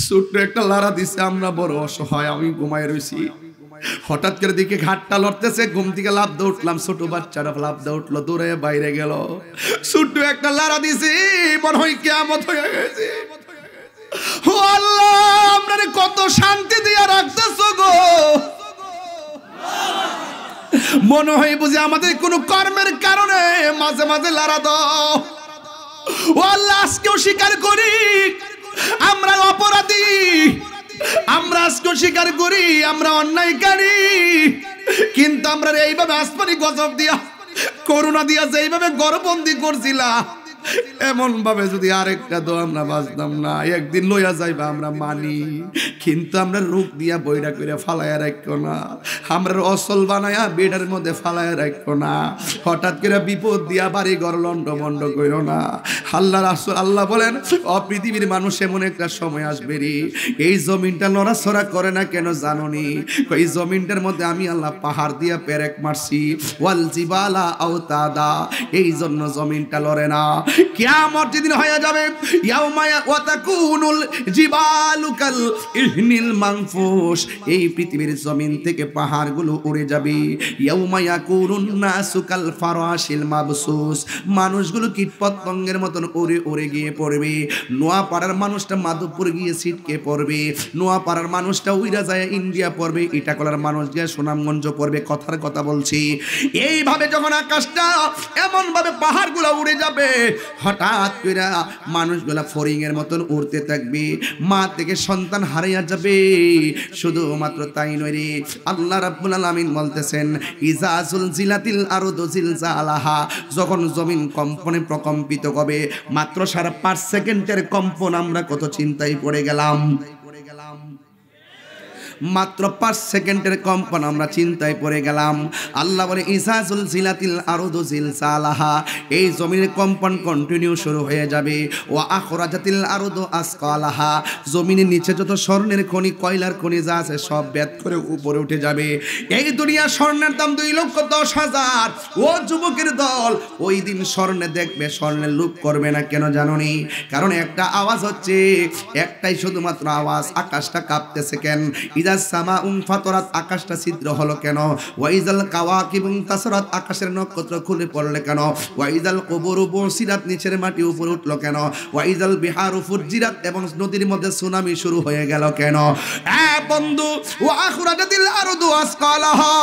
ছোট্ট একটা লারা দিছে, আমরা বড় অসহায়, আমি ঘুমায় রয়েছি। হঠাৎ করে দিকে ঘাটটা লড়তেছে, ঘুম থেকে লাফ দিয়ে উঠলাম, ছোট বাচ্চারা লাফ দিয়ে উঠলো, দৌড়ে বাইরে গেল। ছোট্ট একটা লারা দিছে, মনে হয় কিয়ামত হয়ে গেছে। ও আল্লাহ, আপনারে কত শান্তি দিয়া রাখতেছো গো। মনে হয় বুঝি আমাদের কোনো কর্মের কারণে মাঝে মাঝে লারা দাও। ও আল্লাহ, আজকেও স্বীকার করি আমরা অপরাধী, আমরা আজকেও স্বীকার করি আমরা অন্যায়কারী, কিন্তু আমরা এইভাবে আসমানি গজব দিয়া, করুণা দিয়া যেইভাবে গর্ভবন্দি করছিলা, এমন ভাবে যদি আরেকটা দো আমরা বাঁচতাম না, একদিন লইয়া যাইবা আমরা মানি, কিন্তু আমরা রোগ দিয়া বইরা করে ফালাইয়া রাখো না, আমরা অসল বানায়া বেডের মধ্যে ফালাইয়া রাখো না, হঠাৎ করে বিপদ দিয়া বাড়ি ঘর লন্ড মন্ড করো না। আল্লাহ রাসূল আল্লাহ বলেন, পৃথিবীর মানুষ এমন একটা সময় আসবে রে, এই জমিনটা নড়াচড়া করে না কেন জানোনি? এই জমিনটার মধ্যে আমি আল্লাহ পাহাড় দিয়া পেরেক মারছি, ওয়াল জিবালা আওতাদা, এই জন্য জমিনটা লড়ে না। কিয়ামত যেদিন হয়ে যাবে, ইয়াউমা ওয়াতাকুনুল জিবালু কাল ইহনিল মানফুস, এই পৃথিবীর জমিন থেকে পাহাড়গুলো উড়ে যাবে। ইয়াউমা ইয়াকুনুন নাসু কাল ফারাশিল মাবসুস, মানুষগুলো কীটপতঙ্গের মতন উড়ে উড়ে গিয়ে পড়বে। নোয়াপাড়ার মানুষটা মাধবপুর গিয়ে ছিটকে পড়বে, নোয়াপাড়ার মানুষটা উইরা যায় ইন্ডিয়া পড়বে, ইটাকলার মানুষ গিয়ে সুনামগঞ্জ পড়বে। কথার কথা বলছি, এইভাবে যখন আকাশটা এমন ভাবে পাহাড়গুলো উড়ে যাবে, হঠাৎ করে মানুষগুলা ফরিং এর মতন উড়তে থাকবে, মা থেকে সন্তান হারিয়ে যাবে। শুধুমাত্র তাই নয় রে, আল্লাহ রাব্বুল আলামিন বলতেছেন, ইজা জুলজিলাতিল আরদু জিলজালাহা, যখন জমিন কম্পনে প্রকম্পিত হবে, মাত্র 5.5 সেকেন্ডের কম্পন, আমরা কত চিন্তায় পড়ে গেলাম। মাত্র 5 সেকেন্ডের কম্পন আমরা চিন্তায় পড়ে গেলাম। আল্লাহ বলে, ইজা জুলজিলাতিল আরদু জিলজালাহা, এই জমিনের কম্পন কন্টিনিউ শুরু হয়ে যাবে। ওয়া আখরাজাতিল আরদু আসকালাহা, জমিনের নিচে যত স্বর্ণের খনি, কয়লার খনি যা আছে সব বেদ করে উপরে উঠে যাবে। এই দুনিয়া স্বর্ণের দাম 2,10,000। ও যুবকের দল, ওই দিন স্বর্ণে দেখবে, স্বর্ণের লোভ করবে না। কেন জানোনি? কারণ একটা আওয়াজ হচ্ছে, একটাই শুধুমাত্র আওয়াজ, আকাশটা কাঁপতেছে কেন? ফাতরাত, আকাশটা ছিদ্র হলো কেন? ওয়াইজাল কাওয়াকিবুন তাসরাত, আকাশের নক্ষত্র খুলে পড়লে কেন? ওয়াইজাল কুবুরু বুসিরাত, নিচের মাটি উপরে উঠলো কেন? ওয়াইজাল বিহারু ফুজিরাত, এবং নদীর মধ্যে সুনামি শুরু হয়ে গেল কেন? বন্ধু, ওয়া আখরাজাতিল আরদু আসকালাহা,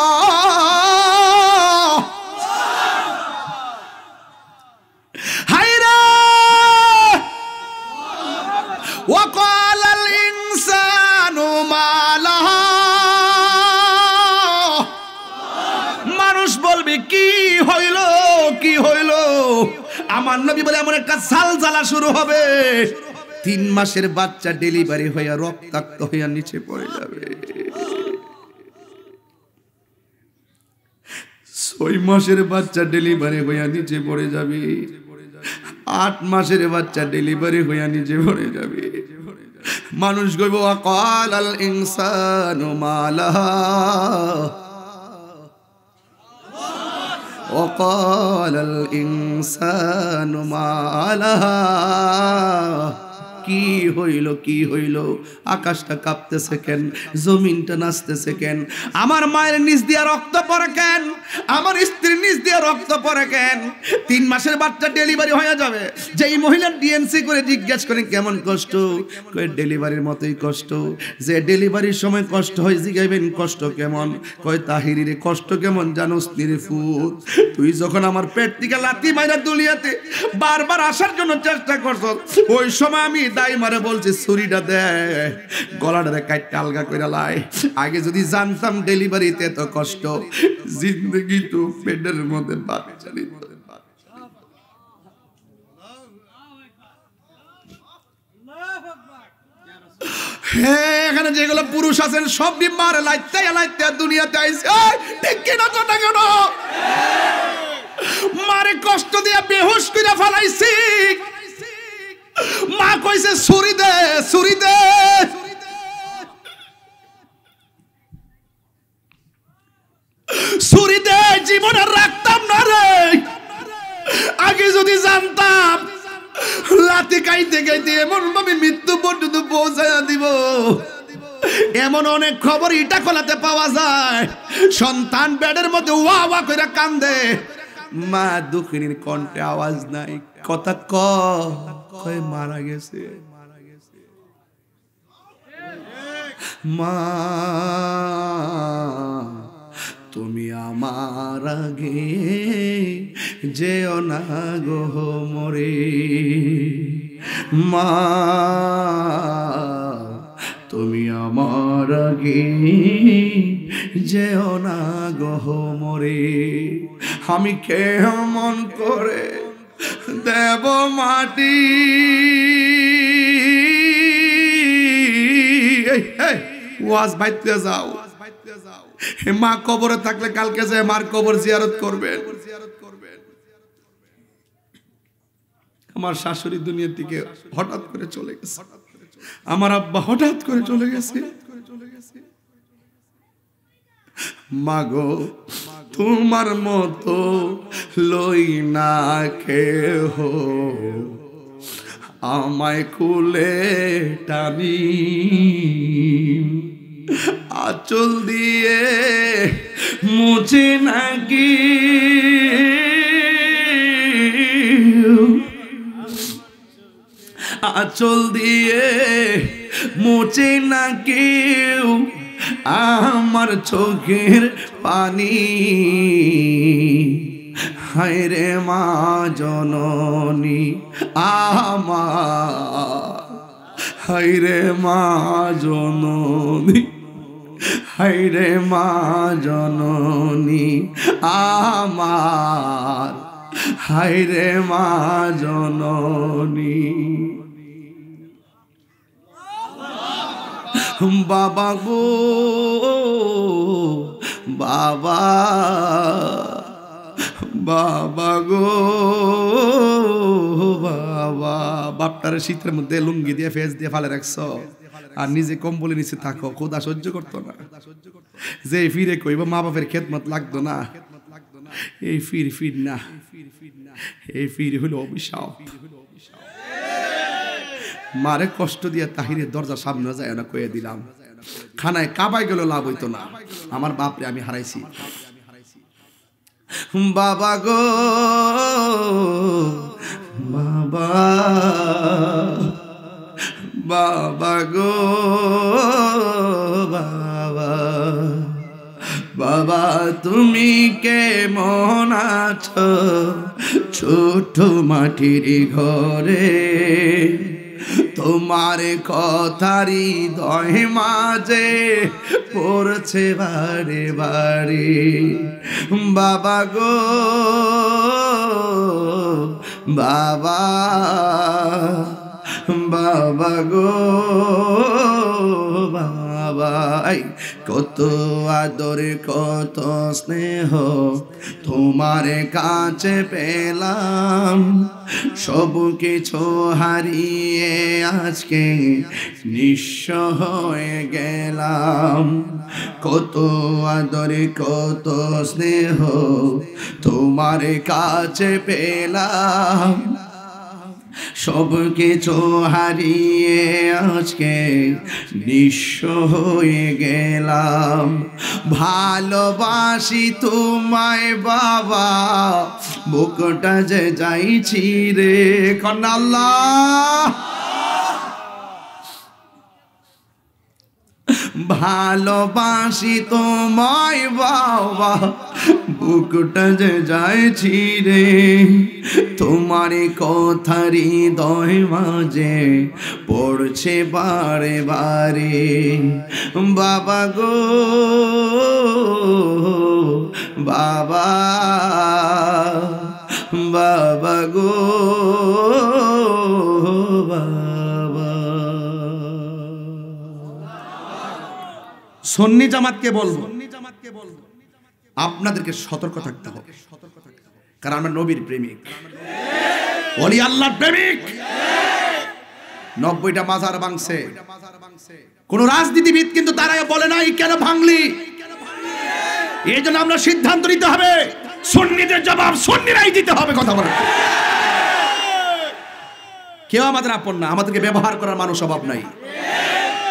হায়রা ওয়া ক্বালাল ইনসানু মা লাহা, মানুষ বলবে কি হইল, কি হইল? আমার নবী বলে, এমন একটা জালজালা শুরু হবে, 3 মাসের বাচ্চা ডেলিভারি হইয়া রক্তাক্ত হইয়া নিচে পড়ে যাবে, 6 মাসের বাচ্চা ডেলিভারি হইয়া নিচে পড়ে যাবে, 8 মাসের বাচ্চা ডেলিভারি হইয়া নিচে পড়ে যাবে। মানুষ কইব, ওয়াকালাল ইনসানু মা লাহা, ওয়াকালাল ইনসানু মা লাহা, কি হইল, কি হইল? আকাশটা কাঁপতেছে কেন? জমিনটা নাচতেছে কেন? আমার মায়ের নিচ দিয়া রক্ত পড়ে কেন? আমার স্ত্রীর নিচ দিয়া রক্ত পড়ে কেন? 3 মাসের বাচ্চা ডেলিভারি হয়ে যাবে, যেই মহিলা ডিএনসি করে জিজ্ঞেস করে কেমন কষ্ট, কয় ডেলিভারির মতোই কষ্ট। যে ডেলিভারির সময় কষ্ট হয়, জিগাইবেন কষ্ট কেমন? কয় তাহিরি রে, কষ্ট কেমন জানোস নি ফুত? তুই যখন আমার পেট থেকে লাথি মাইরা দুলিয়াতে বারবার আসার জন্য চেষ্টা করছ, ওই সময় আমি দাই মারে বলছি, ছুরিটা দে, গলাটা কাটতে আলগা করে লাই। আগে যদি জানতাম ডেলিভারিতে এত কষ্ট, জিন্দগি তো পেটের মধ্যে বাচ্চা নিত। হ্যাঁ, এখানে যেগুলো পুরুষ আছেন সব মারে লাইতে লাইতে দুনিয়াতে আইছে, ঠিক কিনা কথা কেন? মারে কষ্ট দিয়া বেহুশ করে ফেলাইছি, মা কইছে ছুরি দে, ছুরি দে। ছুরি দে, জীবনে রাখতাম না রে। আগে যদি জানতাম, লাথি খাইতে খাইতে এমন ভাবে মৃত্যু পর্যন্ত পৌঁছায় এমন অনেক খবর ইটা খোলাতে পাওয়া যায়, সন্তান বেডের মধ্যে ওয়া ওয়া করে কান্দে, মা দুঃখিনীর কণ্ঠে আওয়াজ নাই, কথা কয় মারা গেছে। মা তুমি আমার আগে যেও না গো মরে, মা তুমি আমার আগে যেও না গো মরে। আমি কেমন করে দেব মাটি, ওয়াজ বাইতে যাও, মা কবরে থাকলে কালকে যে মার কবর জিয়ারত করবেন। আমার শাশুড়ি দুনিয়া থেকে হঠাৎ করে চলে গেছে, আমার আব্বা হঠাৎ করে চলে গেছে। মাগো তোমার মতো লই না কেহ, আমায় কুলে টানি, আঁচল দিয়ে মুছে নাকি, আঁচল দিয়ে মুছে না কেউ আমার চোখের পানি। হায় রে মা জননী আমার, হায় রে মা জননী, হায় রে মা জননী আমার, হায় রে মা জননী। বাবা গো বাবা, বাবা গো বাবা, বাপটারে শীতের মধ্যে লুঙ্গি দিয়ে ফেস দিয়ে ফালে রাখছ, আর নিজে কম্বলের নিচে থাকো, খোদা সহ্য করতো না। যে ফিরে কইব মা বাপের খেদমত লাগতো না, এই ফির না, এই ফির হলো অভিশাপ। মারে কষ্ট দিয়ে তাহিরের দরজা সামনে যায় না কয়ে দিলাম, খানায় কাবায় গেল লাভ হইতো না, আমার বাপরে আমি হারাইছি। বাবা গো বাবা, বাবা গো বাবা, বাবা তুমি কেমন আছো ছোট মাটির ঘরে, তোমার কথারি হৃদয় মাঝে পড়ছে বারে বারে। বাবা গো বাবা, বাবা গো বাবা, কত আদর কত স্নেহ তোমার কাছে পেলাম, সব কিছু হারিয়ে আজকে নিঃস্ব হয়ে গেলাম। কত আদর কত স্নেহ তোমার কাছে পেলাম, সব কিছু হারিয়ে আজকে নিঃস্ব হয়ে গেলাম। ভালোবাসি তোমায় বাবা, বুকটা যে যাইছি রে কন্নাল্লাহ। ভালোবাসি তোমায় বাবা, বুকটা যে যাইছি রে, তোমার কথারি হৃদয় মাঝে পড়ছে বারে বারে। বাবা গো বাবা, বাবা গো বাবা। সুন্নি জামাতকে বলবো, আপনাদেরকে সতর্ক থাকতে হবে, কারণ আমরা নবীর প্রেমিক, ওলি আল্লাহর প্রেমিক। 90টা মাজার ভাঙছে, কোন রাজনীতিবিদ কিন্তু তারা বলে নাই কেন ভাঙলি। এই জন্য আমরা সিদ্ধান্ত নিতে হবে, সুন্নিদের জবাব সুন্নিরাই দিতে হবে। কথা বলে কেউ আমাদের আপন না, আমাদেরকে ব্যবহার করার মানুষ অভাব নাই,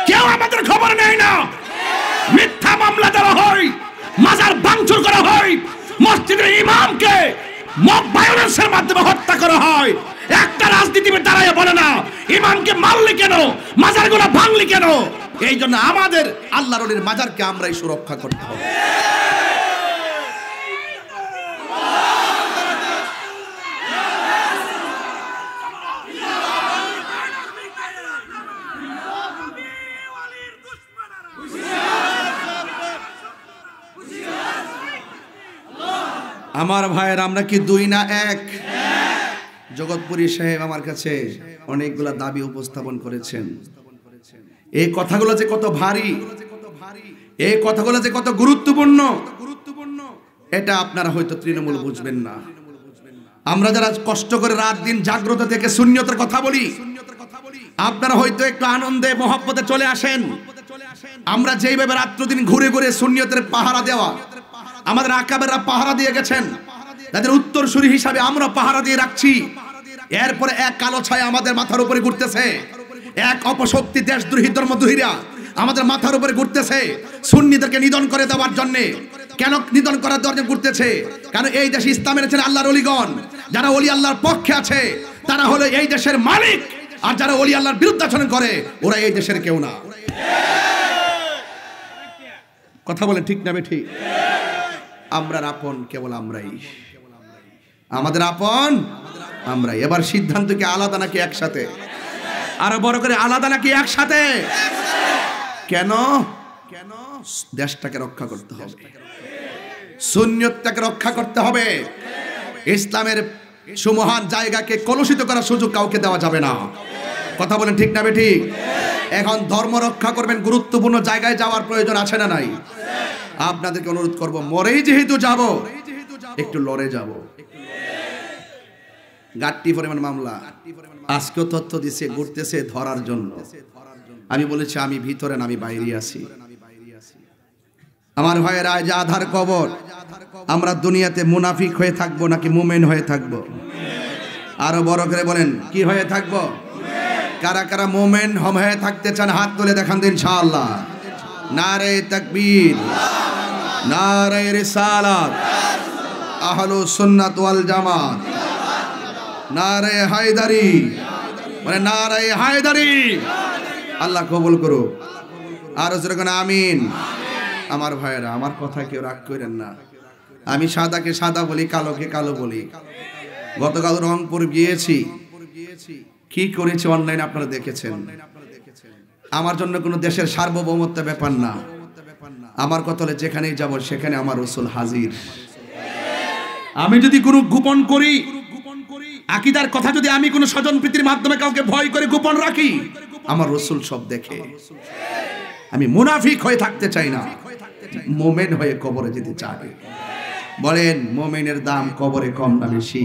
কেউ আমাদের খবর নেয় না। মিথ্যা মামলা দেওয়া হয়, মাজার ভাঙচুর করা হয়, মসজিদের ইমামকে মব ভায়োলেন্সের মাধ্যমে হত্যা করা হয়। একটা রাজনীতিবিদ দাঁড়ায় বলে না ইমামকে মারলি কেন, মাজারগুলো ভাঙলি কেন। এই জন্য আমাদের আল্লাহর ওলির মাজারকে আমরাই সুরক্ষা করতে হবে। আমার ভাইয়ের আমরা কি দুই না এক? জগৎপুরী সাহেব আমার কাছে অনেকগুলা দাবি উপস্থাপন করেছেন। এই কথাগুলো যে কত ভারী, এই কথাগুলো যে কত গুরুত্বপূর্ণ, এটা আপনারা হয়তো তৃণমূল বুঝবেন না। আমরা যারা কষ্ট করে রাত দিন জাগ্রত থেকে সুন্নিয়তের কথা বলি, আপনারা হয়তো একটু আনন্দে মহব্বতে চলে আসেন। আমরা যেইভাবে রাত্র দিন ঘুরে ঘুরে সুন্নিয়তের পাহারা দেওয়া, আমাদের আকাবেররা পাহারা দিয়ে গেছেন, তাদের উত্তরসূরি হিসাবে আমরা পাহারা দিয়ে রাখছি। এরপরে এক কালো ছায়া আমাদের মাথার উপরে ঘুরতেছে, এক অপশক্তি দেশদ্রোহী ধর্মদ্রোহীরা আমাদের মাথার উপরে ঘুরতেছে সুন্নিদেরকে নিধন করে দেওয়ার জন্য। কেন নিধন করার জন্য ঘুরতেছে? কারণ এই দেশে ইসলাম এনেছেন আল্লাহর ওলিগণ। যারা ওলি আল্লাহর পক্ষে আছে তারা হলো এই দেশের মালিক, আর যারা ওলি আল্লাহর বিরুদ্ধে আচরণ করে ওরা এই দেশের কেউ না। কথা বলে ঠিক না ঠিক? আমরা আপন কেবল আমরাই, আমাদের আপন আমরাই। এবার সিদ্ধান্ত কি আলাদা নাকি একসাথে? আরো বড় করে আলাদা নাকি একসাথে? কেন? দেশটাকে রক্ষা করতে হবে, সুন্নিয়তটাকে রক্ষা করতে হবে। ইসলামের সুমহান জায়গাকে কলুষিত করার সুযোগ কাউকে দেওয়া যাবে না। কথা বলেন ঠিক না ঠিক? এখন ধর্ম রক্ষা করবেন, গুরুত্বপূর্ণ জায়গায় যাওয়ার প্রয়োজন আছে না নাই? আপনাদেরকে অনুরোধ করব, মরেই যেহেতু যাব একটু লড়ে যাব। গাট্টি পরিমাণ মামলা আজকেও তথ্য দিছে, ঘুরতেছে ধরার জন্য। আমি বলেছি আমি ভিতরে না, আমি বাইরে আছি। আমার ভাইয়েরা, যে আধার কবর, আমরা দুনিয়াতে মুনাফিক হয়ে থাকবো নাকি মুমিন হয়ে থাকবো? আরো বড় করে বলেন, কি হয়ে থাকবো? কারা কারা মুমিন হয়ে থাকতে চান হাত তুলে দেখান দিন ইনশাআল্লাহ। নারে তাকবীর, নারে রিসালাত, আহলুস সুন্নাত ওয়াল জামাত, নারে হায়দারি, মানে নারে হায়দারি। আল্লাহ কবুল করুক। আর জোরে কোন আমিন। আমার ভাইয়েরা, আমার কথা কেউ রাগ করেন না। আমি সাদাকে সাদা বলি, কালোকে কালো বলি। গতকাল রংপুর গিয়েছি, কি করেছি অনলাইনে আপনারা দেখেছেন। আমার জন্য কোনো দেশের সার্বভৌমত্ব ব্যাপার না। আমার কথা হলে যেখানেই যাব সেখানে আমার রাসূল হাজির। আমি যদি কোনো গোপন করি, আকীদার কথা যদি আমি কোনো স্বজনপ্রীতির মাধ্যমে কাউকে ভয় করে গোপন রাখি, আমার রাসূল সব দেখে। আমি মুনাফিক হয়ে থাকতে চাই না, মুমিন হয়ে কবরে যেতে চাই। বলেন, মুমিনের দাম কবরে কম না বেশি?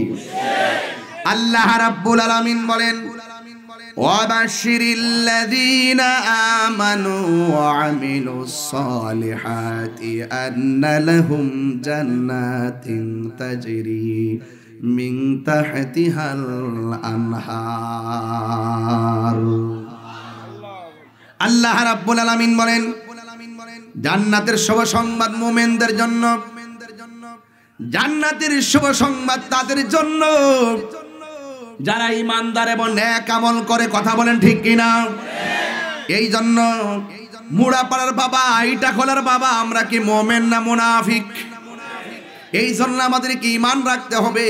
আল্লাহ রাব্বুল আলামিন বলেন, ওয়াবাশশিরিল লাযীনা আমানু ওয়া আমিলুস সালিহাতি আন্না লাহুম জান্নাতিন তাজরি মিন তাহতিহাল আনহার। আল্লাহ রাব্বুল আলামিন বলেন, জান্নাতের শুভ সংবাদ মুমিনদের জন্য, জান্নাতের শুভ সংবাদ তাদের জন্য যারা ঈমানদার এবং নেক আমল করে। কথা বলেন ঠিক কিনা? এই জন্য মুড়াপাড়ার বাবা, আইটা খোলার বাবা, আমরা কি মুমিন না মুনাফিক? এই জন্য আমাদের কি ঈমান রাখতে হবে।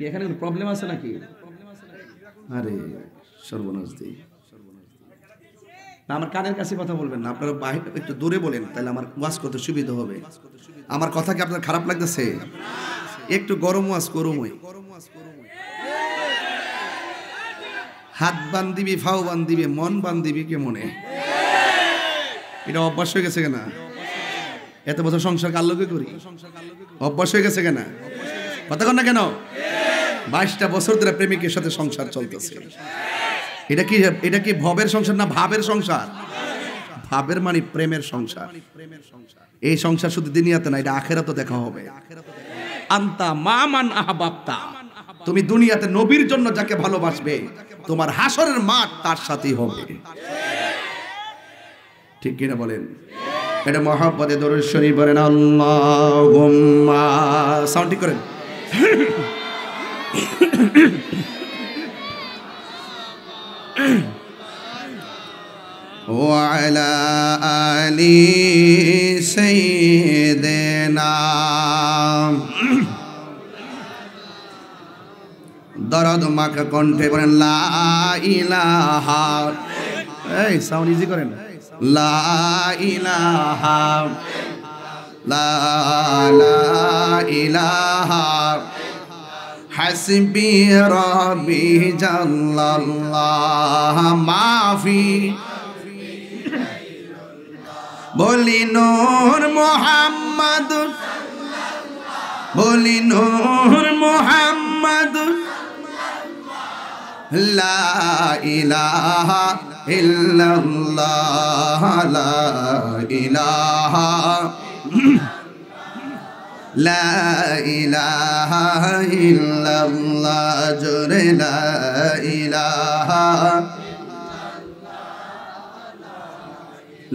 এখানে কোনো প্রবলেম আছে নাকি? আরে সর্বনাশ দেই। আমার কানের কাছে কথা বলবেন না, আপনারা বাইরে একটু দূরে বলেন, তাহলে আমার ওয়াজ করতে সুবিধা হবে। আমার কথা কি আপনার খারাপ লাগতেছে? একটু গরম ওয়াজ করুম। হাত বান্ধিবি, ফাও বান্ধিবি, মন বান্ধিবি কে মনে? এটা অভ্যাস হয়ে গেছে কেনা? এত বছর সংসার কার লোকে করি, অভ্যাস হয়ে গেছে কেনা? কথা কন না কেন? 22টা বছর ধরে প্রেমিকের সাথে সংসার চলতেছে। এটা কি ভবের সংসার না ভাবের সংসার? ভাবের মানে প্রেমের সংসার। এই সংসার শুধু দুনিয়াতে না, এটা আখিরাতে দেখা হবে। আনতা মা মান আহবাবতা, তুমি দুনিয়াতে নবীর জন্য যাকে ভালোবাসবে তোমার হাসরের মাঠ তার সাথেই হবে। ঠিক কিনা বলেন? এটা মহব্বতে দরুদ শরীফ পড়েন আল্লাহুম্মা, সাউন্ড ঠিক করেন। ওয়া আলা আলি সাইয়্যিদিনা, দরদ মাখা কণ্ঠে বলেন লা ইলাহা, এই সাউন্ড ইজি করেন, লা ইলাহা লা ইলাহা হাসবি রাব্বি জাল্লাল্লাহ মাফি, বলি নূর মুহাম্মদ, বলি নূর মুহাম্মদ, লা ইলাহা ইল্লাল্লাহ, লা ইলাহা লা ইলাহা ইল্লাল্লাহ, জোরে লা ইলাহা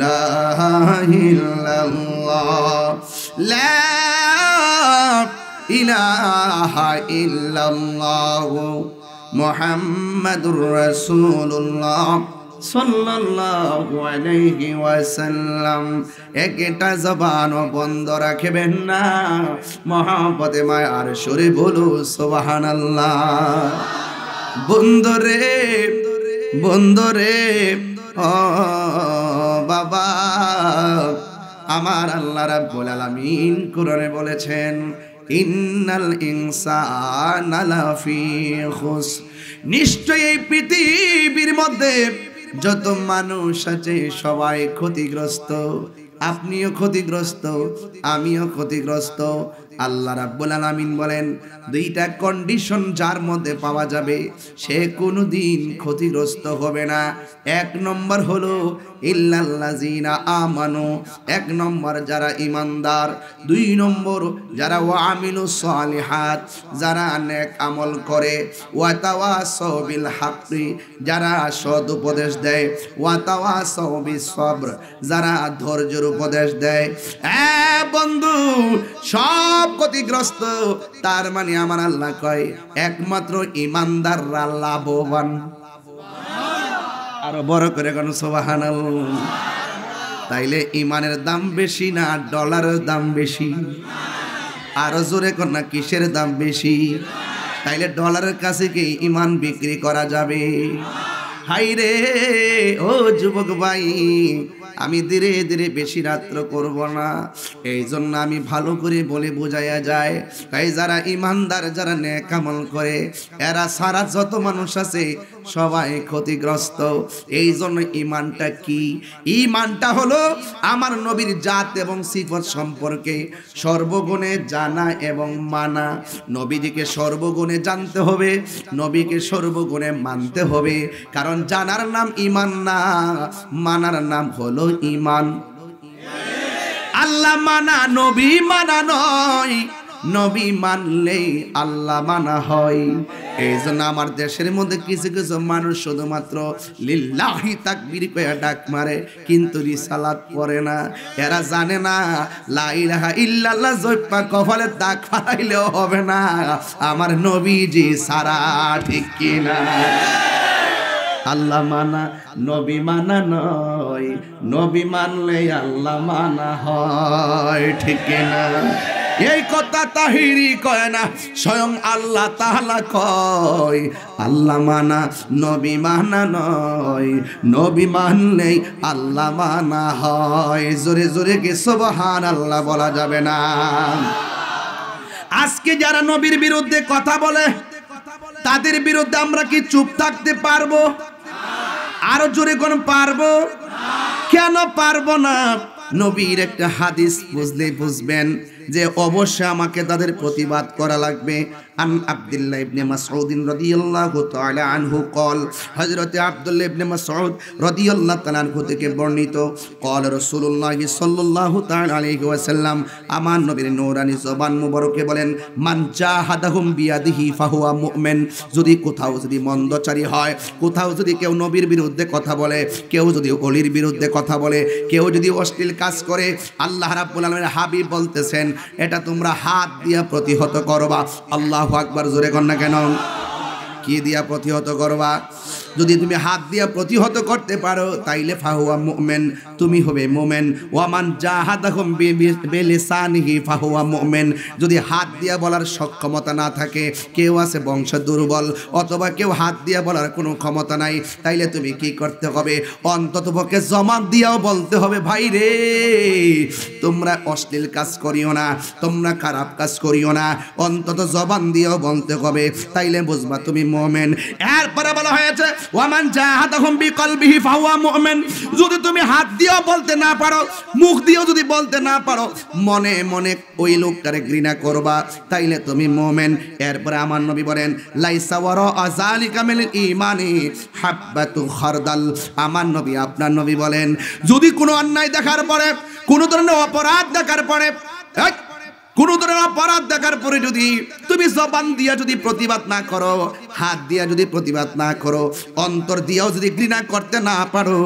লা ইল্লাল্লাহ, লা ইলাহা ইল্লাল্লাহ মুহাম্মাদুর রাসূলুল্লাহ সাল্লাল্লাহু আলাইহি ওয়াসাল্লাম। একটা জবান বন্ধ রাখবেন না, মহব্বতে মায়ার সুরে বলো সুবহানাল্লাহ। বন্ধরে বন্ধরে ও বাবা, আমার আল্লাহ রাব্বুল আলামিন কোরআনে বলেছেন ইন্নাল ইনসানা লাফি খুসর, নিশ্চয়ই এই পৃথিবীর মধ্যে যত মানুষ আছে সবাই ক্ষতিগ্রস্ত। আপনিও ক্ষতিগ্রস্ত, আমিও ক্ষতিগ্রস্ত। আল্লাহ রাব্বুল আলামিন বলেন দুইটা কন্ডিশন যার মধ্যে পাওয়া যাবে সে কোনোদিন ক্ষতিগ্রস্ত হবে না। এক নম্বর হলো ইল্লাল্লাযিনা আমানু, এক নম্বর যারা ইমানদার। দুই নম্বর যারা ওয়ামিলুস সালিহাত, যারা নেক আমল করে। ওয়া তাওয়াসাউ বিল হাক্কি, যারা সৎ উপদেশ দেয়। ওয়া তাওয়াসাউ বিস সবর, যারা ধৈর্যের উপদেশ দেয়। বন্ধু সব ক্ষতিগ্রস্ত, তার মানে আমার আল্লাহ কয় একমাত্র ইমানদাররা লাভবান। আরো বড় করে কোন সুবহানাল্লাহ। তাইলে ইমানের দাম বেশি না ডলারের দাম বেশি? আরো জোরে কোন না কিসের দাম বেশি? তাইলে ডলারের কাছে কি ইমান বিক্রি করা যাবে? হাই রে ও যুবক ভাই, আমি ধীরে ধীরে বেশি রাত্র করব না, এই জন্য আমি ভালো করে বলে বোঝাইয়া যায়। তাই যারা ইমানদার, যারা নেক আমল করে, এরা সারা যত মানুষ আছে সবাই ক্ষতিগ্রস্ত। এই জন্য ইমানটা কি? ইমানটা হলো আমার নবীর জাত এবং সিফত সম্পর্কে সর্বগুণে জানা এবং মানা। নবীজিকে সর্বগুণে জানতে হবে, নবীকে সর্বগুণে মানতে হবে। কারণ জানার নাম ইমান না, মানার নাম হলো ইমান। আল্লাহ মানা নবী মানা নয়, নবী মানলেই আল্লাহ মানা হয়। এই জন্য আমার দেশের মধ্যে কিছু কিছু মানুষ শুধুমাত্র লিল্লাহি তাকবীর কইয়া ডাক মারে, কিন্তু রিসালাত পড়ে না। এরা জানে না লা ইলাহা ইল্লাল্লাহ জপা কপালে দাগ ফালাইলেও হবে না, আমার নবীজি সারা। ঠিক কিনা? আল্লাহ মানা নবী মানা নয়, নবী মানলে আল্লাহ মানা হয়। ঠিক কিনা? এই কথা তাহিরি কয় না, স্বয়ং আল্লাহ তাআলা কয় আল্লাহ মানা নবী মানা নয়, নবী মানলেই আল্লাহ মানা হয়। জোরে জোরে কি সুবহানাল্লাহ বলা যাবে না? আজকে যারা নবীর বিরুদ্ধে কথা বলে তাদের বিরুদ্ধে আমরা কি চুপ থাকতে পারবো? আরো জোরে কোন পারবো? কেন পারবো না? নবীর একটা হাদিস বুঝলে বুঝবেন, যে অবশ্যই আমাকে তাদের প্রতিবাদ করা লাগবে। আন আব্দুল্লাহ ইবনে মাসউদ রাদিয়াল্লাহু তাআলা আনহু قال হযরতে আব্দুল্লাহ ইবনে মাসউদ রাদিয়াল্লাহু তাআলা আনহু থেকে বর্ণিত قال রাসূলুল্লাহ সাল্লাল্লাহু তাআলা আলাইহি ওয়াসাল্লাম, আমার নবীর নূরানি জবান মুবারকে বলেন, মান জাহাদাহুম বিয়াদিহি ফাহুয়া মুমিন। যদি কোথাও যদি মন্দচারী হয়, কোথাও যদি কেউ নবীর বিরুদ্ধে কথা বলে, কেউ যদি ওলির বিরুদ্ধে কথা বলে, কেউ যদি অশ্লীল কাজ করে, আল্লাহ রাব্বুল আলামিন হাবিব বলতেছেন এটা তোমরা হাত দিয়া প্রতিহত করবা। আল্লাহু আকবার, জোরে কর না কেন? কি দিয়া প্রতিহত করবা? যদি তুমি হাত দিয়া প্রতিহত করতে পারো তাইলে ফাহুয়া মুমিন, তুমি হবে মুমিন। ওয়ামান জাহাদাহুম বিলিসানিহি ফাহুয়া মুমিন। যদি হাত দিয়া বলার সক্ষমতা না থাকে, কেউ আছে বংশ দুর্বল অথবা কেউ হাত দিয়া বলার কোনো ক্ষমতা নাই, তাইলে তুমি কি করতে হবে? অন্ততপক্ষে জবান দিয়াও বলতে হবে, ভাই রে তোমরা অশ্লীল কাজ করিও না, তোমরা খারাপ কাজ করিও না, অন্তত জবান দিয়াও বলতে হবে, তাইলে বুঝবা তুমি মুমিন। এরপরে বলা হয়েছে ওয়ামান জাহাদাহুম বিকলবিহি ফাহুয়া মুমিন। যদি তুমি হাত দিয়েও বলতে না পারো, মুখ দিয়েও যদি বলতে না পারো, মনে মনে ওই লোকটারে ঘৃণা করবা, তাইলে তুমি মুমিন। এরপরে আমার নবী বলেন লাইসা ওয়ারা যালিকা মিনাল ঈমানি হাববাতু খারদাল। আমার নবী আপনার নবী বলেন যদি কোনো অন্যায় দেখার পরে, কোনো ধরনের অপরাধ দেখার পরে, কোন ধরনের অপরাধ দেখার পরে যদি তুমি জবান দিয়া যদি প্রতিবাদ না করো, হাত দিয়া যদি প্রতিবাদ না করো, অন্তর দিয়াও যদি ঘৃণা করতে না পারো,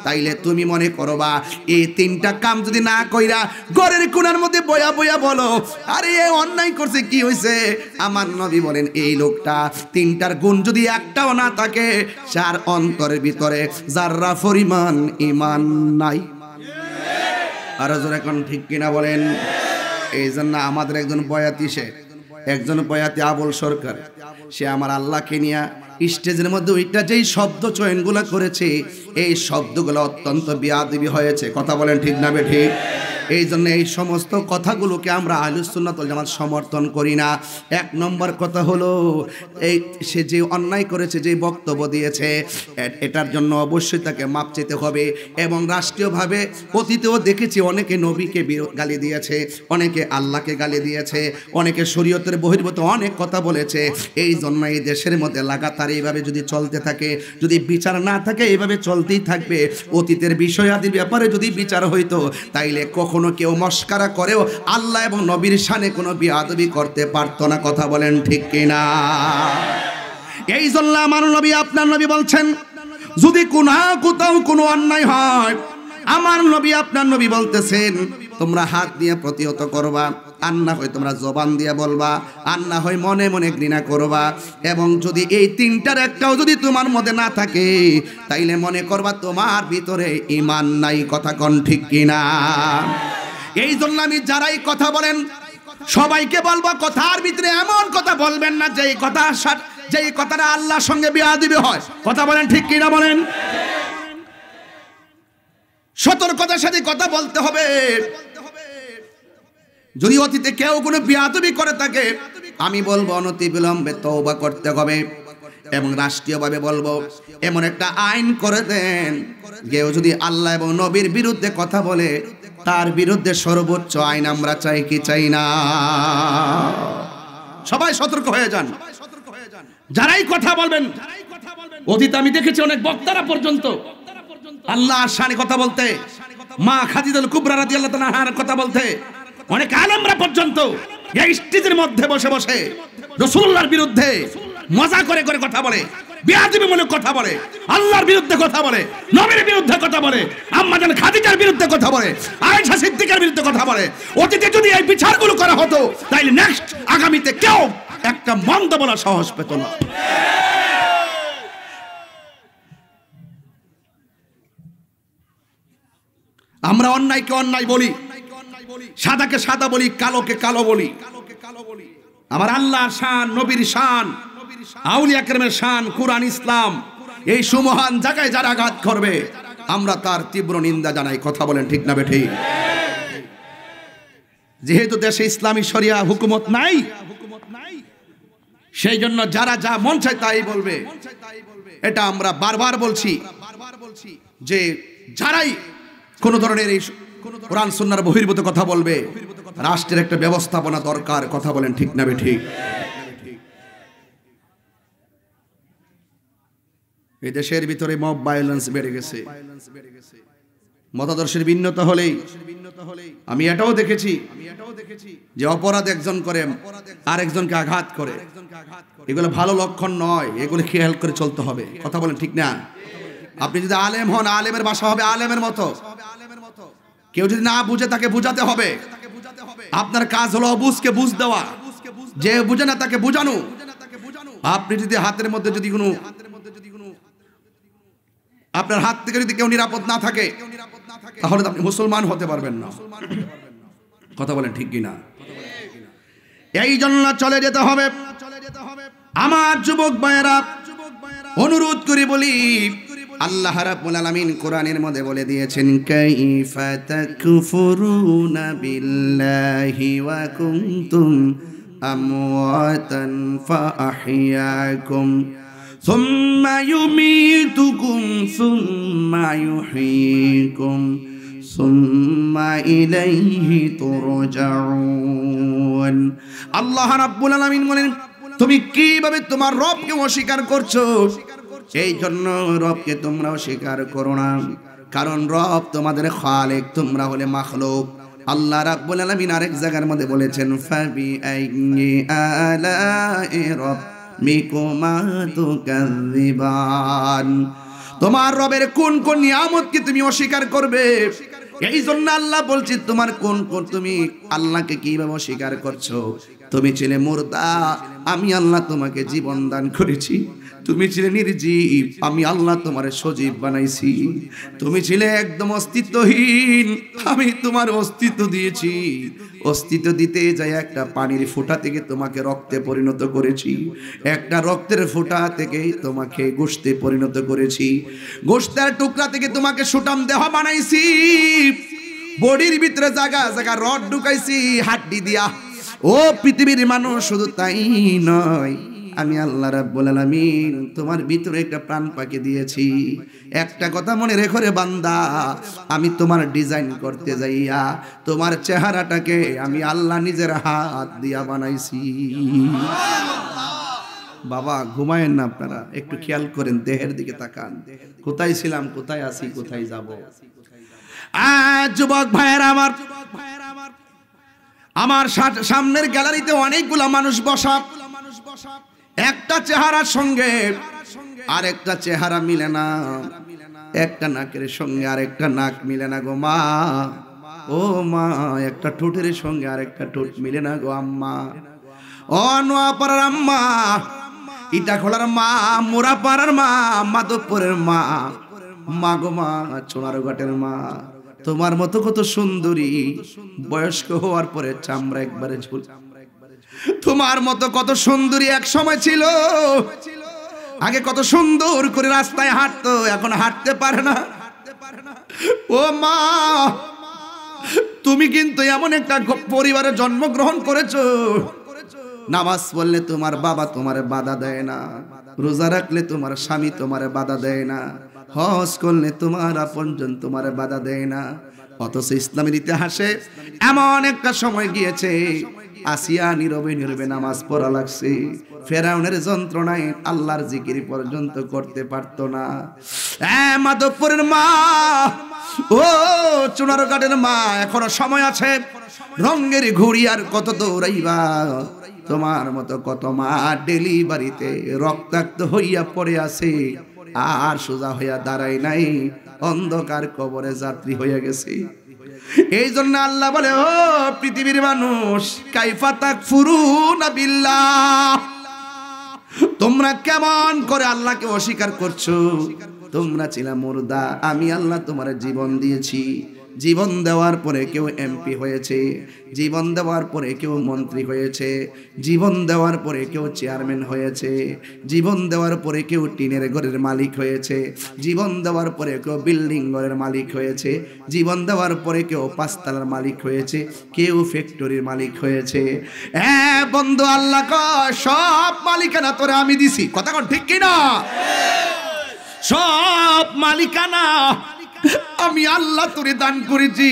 তাইলে তুমি মনে করবা এই তিনটা কাম যদি না কইরা ঘরের কোণার মধ্যে বয়া বয়া বলো আরে এ অন্যায় করছে কি হইছে, আমার নবী বলেন এই লোকটা তিনটার গুণ যদি একটাও না থাকে, যার অন্তরের ভিতরে যাররা পরিমাণ ঈমান নাই। আর জোরে কোন ঠিক কিনা বলেন? এই জন্য আমাদের একজন বয়াতি আবুল সরকার, সে আমার আল্লাহকে নিয়ে স্টেজের মধ্যে ওইটা যেই শব্দ চয়নগুলো করেছে, এই শব্দগুলো অত্যন্ত বেয়াদবি হয়েছে। কথা বলেন ঠিক না বেঠিক? এই জন্য এই সমস্ত কথাগুলোকে আমরা আহলুস সুন্নাত ওয়াল জামাত সমর্থন করি না। এক নম্বর কথা হলো এই সে যে অন্যায় করেছে, যে বক্তব্য দিয়েছে, এটার জন্য অবশ্যই তাকে মাপ চেতে হবে। এবং রাষ্ট্রীয়ভাবে অতীতেও দেখেছি অনেকে নবীকে গালি দিয়েছে, অনেকে আল্লাহকে গালি দিয়েছে, অনেকে শরীয়তের বহির্ভূত অনেক কথা বলেছে। এই জন্য এই দেশের মধ্যে লাগাতার এইভাবে যদি চলতে থাকে, যদি বিচার না থাকে, এইভাবে চলতেই থাকবে। অতীতের বিষয়াদির ব্যাপারে যদি বিচার হইতো, তাইলে কখনো কেউ মস্কারা করেও আল্লাহ এবং নবীর শানে কোনো বিয়াদবি করতে পারতো না। কথা বলেন ঠিক কিনা? এই জন্য আমার নবী আপনার নবী বলছেন যদি কোথাও কোনো অন্যায় হয়, আমার নবী আপনার নবী বলতেছেন তোমরা হাত দিয়ে প্রতিহত করবা, আর না হয় তোমরা জবান দিয়ে বলবা, আর না হয় মনে মনে ঘৃণা করবা। এবং যদি এই তিনটার একটাও যদি তোমার মধ্যে না থাকে, তাইলে মনে করবা তোমার ভিতরে ঈমান নাই। কথা কোন ঠিক কিনা? এই জন্য আমি যারাই কথা বলেন সবাইকে বলবো, কথার ভিতরে এমন কথা বলবেন না যেই কথাটা আল্লাহর সঙ্গে বিয়াদবি হয়। কথা বলেন ঠিক কিনা বলেন? সতর্কতার সাথে কথা বলতে হবে। যদি অতীতে কেউ কোনো বিয়াদবি করে থাকে, আমি বলবো অনতি বিলম্বে তওবা করতে হবে। এবং রাষ্ট্রীয়ভাবে বলবো এমন একটা আইন করে দেন, কেউ যদি আল্লাহ এবং নবীর বিরুদ্ধে কথা বলে, তার বিরুদ্ধে সর্বোচ্চ আইন আমরা চাই কি চাই না? সবাই সতর্ক হয়ে যান। যারাই কথা বলবেন, অতীতে আমি দেখেছি অনেক বক্তারা পর্যন্ত আল্লাহর শানে কথা বলতে, মা খাদিজাতুল কুবরা রাদিয়াল্লাহু তাআলা আনহার কথা বলতে, অনেক আলেমরা পর্যন্ত এই স্টেজের মধ্যে বসে বসে রাসূলুল্লাহর বিরুদ্ধে মজা করে করে কথা বলে, বিয়াদবি মনে কথা বলে, আল্লাহর বিরুদ্ধে কথা বলে, নবীর বিরুদ্ধে কথা বলে, আম্মা জান খাদিজার বিরুদ্ধে কথা বলে, আয়েশা সিদ্দিকার বিরুদ্ধে কথা বলে। অতীতে যদি এই বিচারগুলো করা হতো, তাইলে নেক্সট আগামীতে কেউ একটা মন্দ বলা সাহস পেত না। আমরা অন্যায়কে অন্যায় বলি, সাদাকে সাদা বলি, কালোকে কালো বলি। আমার আল্লাহর শান, নবীর শান, আউলিয়া কেরামের শান, কুরআন, ইসলাম, এই সুমহান জায়গায় যারা আঘাত করবে, আমরা তার তীব্র নিন্দা জানাই। কথা বলেন ঠিক না বেঠিক? যেহেতু দেশে ইসলামী শরিয়া হুকুমত নাই, সেই জন্য যারা যা মন চায় তাই বলবে। এটা আমরা বারবার বলছি যে যারাই কোন ধরনের কোরআন সুন্নাহর বহির্ভূত কথা বলবে, রাষ্ট্রের একটা ব্যবস্থাপনা দরকার। কথা বলেন ঠিক না বেঠিক? এই দেশের ভিতরে মব ভায়োলেন্স বেড়ে গেছে। মতাদর্শের ভিন্নতা হলেই আমি এটাও দেখেছি যে অপরাধ একজন করে আর একজনকে আঘাত করে, এগুলো ভালো লক্ষণ নয়, এগুলো খেয়াল করে চলতে হবে। কথা বলেন ঠিক না? আপনি যদি আলেম হন, আলেমের ভাষা হবে আলেমের মতো। কেউ যদি না বুঝে তাকে বুঝাতে হবে। আপনার কাজ হলো অবুঝকে বুঝ দেওয়া, যে বুঝে না তাকে বুঝানো। আপনি যদি হাতের মধ্যে যদি কোনো আপনার হাত থেকে যদি কেউ নিরাপদ না থাকে, তাহলে আপনি মুসলমান হতে পারবেন না। কথা বলেন ঠিক কিনা? এই জন্য চলে যেতে হবে। আমার যুবক ভাইয়েরা, অনুরোধ করে বলি, আল্লাহ রাব্বুল আলামিন কোরআনের মধ্যে বলে দিয়েছেন, কাইফা তাকফুরুনা বিল্লাহি ওয়া কুনতুম আমওয়াতান ফাআহইয়াকুম সুম্মা ইউমীতুকুম সুম্মা ইউহয়ীকুম সুম্মা ইলাইহি তুরজাউন। আল্লাহ রাব্বুল আলামিন বলেন, তুমি কিভাবে তোমার রবকে অস্বীকার করছো? এই জন্য রবকে তোমরা অস্বীকার করো না, কারণ রব তোমাদের খালেক, তোমরা হলে মাখলুক। আল্লাহ রাব্বুল আলামিন আরেক জায়গার মধ্যে বলেছেন, ফাবি আইয়ি আলাই রাব্বিকুমা তুকাযযিবান। তোমার রবের কোন কোন নিয়ামতকে তুমি অস্বীকার করবে? এই জন্য আল্লাহ বলছে, তোমার কোন কোন, তুমি আল্লাহকে কিভাবে অস্বীকার করছো? তুমি ছিলে মুর্দা, আমি আল্লাহ তোমাকে জীবন দান করেছি। তুমি ছিলে নির্জীব, আমি আল্লাহ তোমার সজীব বানাইছি। তুমি ছিলে একদম অস্তিত্বহীন, আমি তোমার অস্তিত্ব দিয়েছি। অস্তিত্ব দিতে যাই একটা পানির ফোঁটা থেকে তোমাকে রক্তে পরিণত করেছি, একটা রক্তের ফোঁটা থেকে তোমাকে গোশতে পরিণত করেছি, গোশতের টুকরা থেকে তোমাকে সুটাম দেহ বানাইছি, বডির ভিতরে জায়গা জায়গা রড ঢুকাইছি হাড্ডি দিয়া। ও পৃথিবীর মানুষ, শুধু তাই নয়, আমি আল্লাহ রাব্বুল আলামিন তোমার ভিতরে একটা প্রাণ পাখি দিয়েছি। একটা কথা মনে রেখো রে বান্দা, আমি তোমার ডিজাইন করতে যাইয়া তোমার চেহারাটাকে আমি আল্লাহ নিজের হাত দিয়া বানাইছি। বাবা ঘুমায়েন না আপনারা, একটু খেয়াল করেন, দেহের দিকে তাকান। কোথায় ছিলাম, কোথায় আছি, কোথায় যাব? যুবক ভাইয়েরা আমার সামনের গ্যালারিতে অনেকগুলা মানুষ বসা, একটা চেহারার সঙ্গে আরেকটা চেহারা মিলে না, একটা নাকের সঙ্গে আরেকটা নাক মিলে না গো মা। ও মা, একটা ঠোঁটের সঙ্গে আরেকটা ঠোঁট মিলে না গো আম্মা। ও নোয়াপাড়ার আম্মা, ইটাখোলার মা, মোরাপাড়ার মা, মাধবপুরের মা, মা গো মা, চোনারঘাটের মা, তোমার মতো কত সুন্দরী, বয়স্ক হওয়ার পরে চামড়া একবারে ঝুল। তোমার মতো কত সুন্দরী এক সময় ছিল, আগে কত সুন্দর করে রাস্তায় হাঁটতো, এখন হাঁটতে পারে না। ও মা, তুমি কিন্তু এমন একটা পরিবারে জন্মগ্রহণ করেছো, নামাজ পড়লে তোমার বাবা তোমারে বাধা দেয় না, রোজা রাখলে তোমার স্বামী তোমারে বাধা দেয় না, হজ করলে তোমার আপনজন তোমারে বাধা দেয় না। অথচ ইসলামের ইতিহাসে এমন একটা সময় গিয়েছে, আসিয়া নীরবে নীরবে নামাজ পড়া লাগছে, ফেরাউনের যন্ত্রণায় আল্লাহর জিকির পর্যন্ত করতে পারতো না। মাধবপুরের মা, ও চুনারঘাটের মা, এখনো সময় আছে, রঙের ঘুড়ি আর কত দৌড়াইবা। তোমার মতো কত মা ডেলিভারিতে রক্তাক্ত হইয়া পড়ে আছে, আর সোজা হইয়া দাঁড়ায় নাই, অন্ধকার কবরে যাত্রী হয়ে গেছে। এই জন্য আল্লাহ বলে, ও পৃথিবীর মানুষ, কাইফা তাকফুরুনা বিল্লাহ, তোমরা কেমন করে আল্লাহকে অস্বীকার করছো? তোমরা ছিলা মুর্দা, আমি আল্লাহ তোমার জীবন দিয়েছি। জীবন দেওয়ার পরে কেউ এমপি হয়েছে, জীবন দেওয়ার পরে কেউ মন্ত্রী হয়েছে, জীবন দেওয়ার পরে কেউ চেয়ারম্যান হয়েছে, জীবন দেওয়ার পরে কেউ টিনের ঘরের মালিক হয়েছে, জীবন দেওয়ার পরে কেউ বিল্ডিং ঘরের মালিক হয়েছে, জীবন দেওয়ার পরে কেউ পাঁচতলার মালিক হয়েছে, কেউ ফ্যাক্টরির মালিক হয়েছে। হ্যাঁ বন্ধু, আল্লাহ কয় সব মালিকানা তোরে আমি দিছি। কথা কন ঠিক কিনা? সব মালিকানা আমি আল্লাহ তোরে দান করেছি।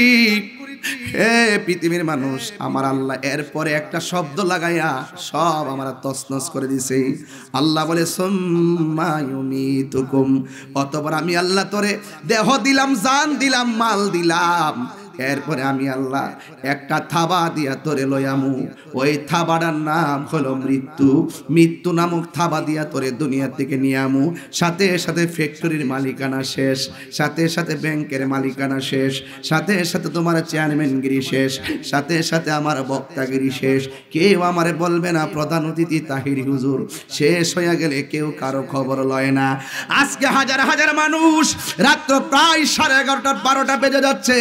হে পৃথিবীর মানুষ, আমার আল্লাহ এরপরে একটা শব্দ লাগাইয়া সব আমার তছনছ করে দিছে। আল্লাহ বলে সুম্মা ইউমিতুকুম, অতঃপর আমি আল্লাহ তোরে দেহ দিলাম, জান দিলাম, মাল দিলাম, এরপরে আমি আল্লাহ একটা থাবা দিয়া তোরে লয়ামু। ওই থাবাটার নাম হলো মৃত্যু। মৃত্যু নামক থাবা দিয়া তোরে দুনিয়া থেকে নিয়ামু। সাথে সাথে ফ্যাক্টরির মালিকানা শেষ, সাথে সাথে ব্যাংকের মালিকানা শেষ, সাথে সাথে তোমার চেয়ারম্যানগিরি শেষ, সাথে সাথে আমার বক্তাগিরি শেষ। কেউ আমারে বলবে না প্রধান অতিথি তাহির হুজুর। শেষ হয়ে গেলে কেউ কারো খবর লয় না। আজকে হাজার হাজার মানুষ, রাত্র প্রায় 11:30 12টা বেজে যাচ্ছে,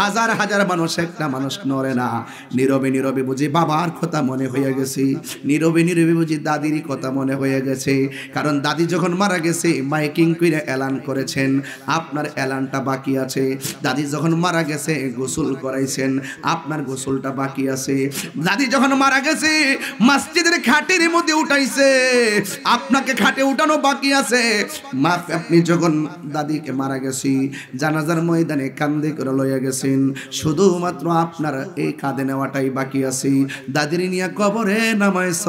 হাজার হাজার মানুষ, একটা মানুষ নড়ে না। নীরবে নীরবে বুঝি বাবার কথা মনে হয়ে গেছে, নীরবে নীরবে বুঝি দাদির কথা মনে হয়ে গেছে। কারণ দাদি যখন মারা গেছে মাইকিং করে এলান করেছেন আপনার এলানটা বাকি আছে। দাদি যখন মারা গেছে গোসল করাইছেন, আপনার গোসলটা বাকি আছে। দাদি যখন মারা গেছে মসজিদের খাটের মধ্যে উঠাইছে, আপনাকে খাটে উঠানো বাকি আছে। আপনি যখন দাদিকে মারা গেছি জানাজার ময়দানে কান্দে করে লইয়া গেছেন, শুধুমাত্র আপনার এই কাঁধে নেওয়াটাই বাকি আছে। দাদির নিয়ে কবরে নামাইছ,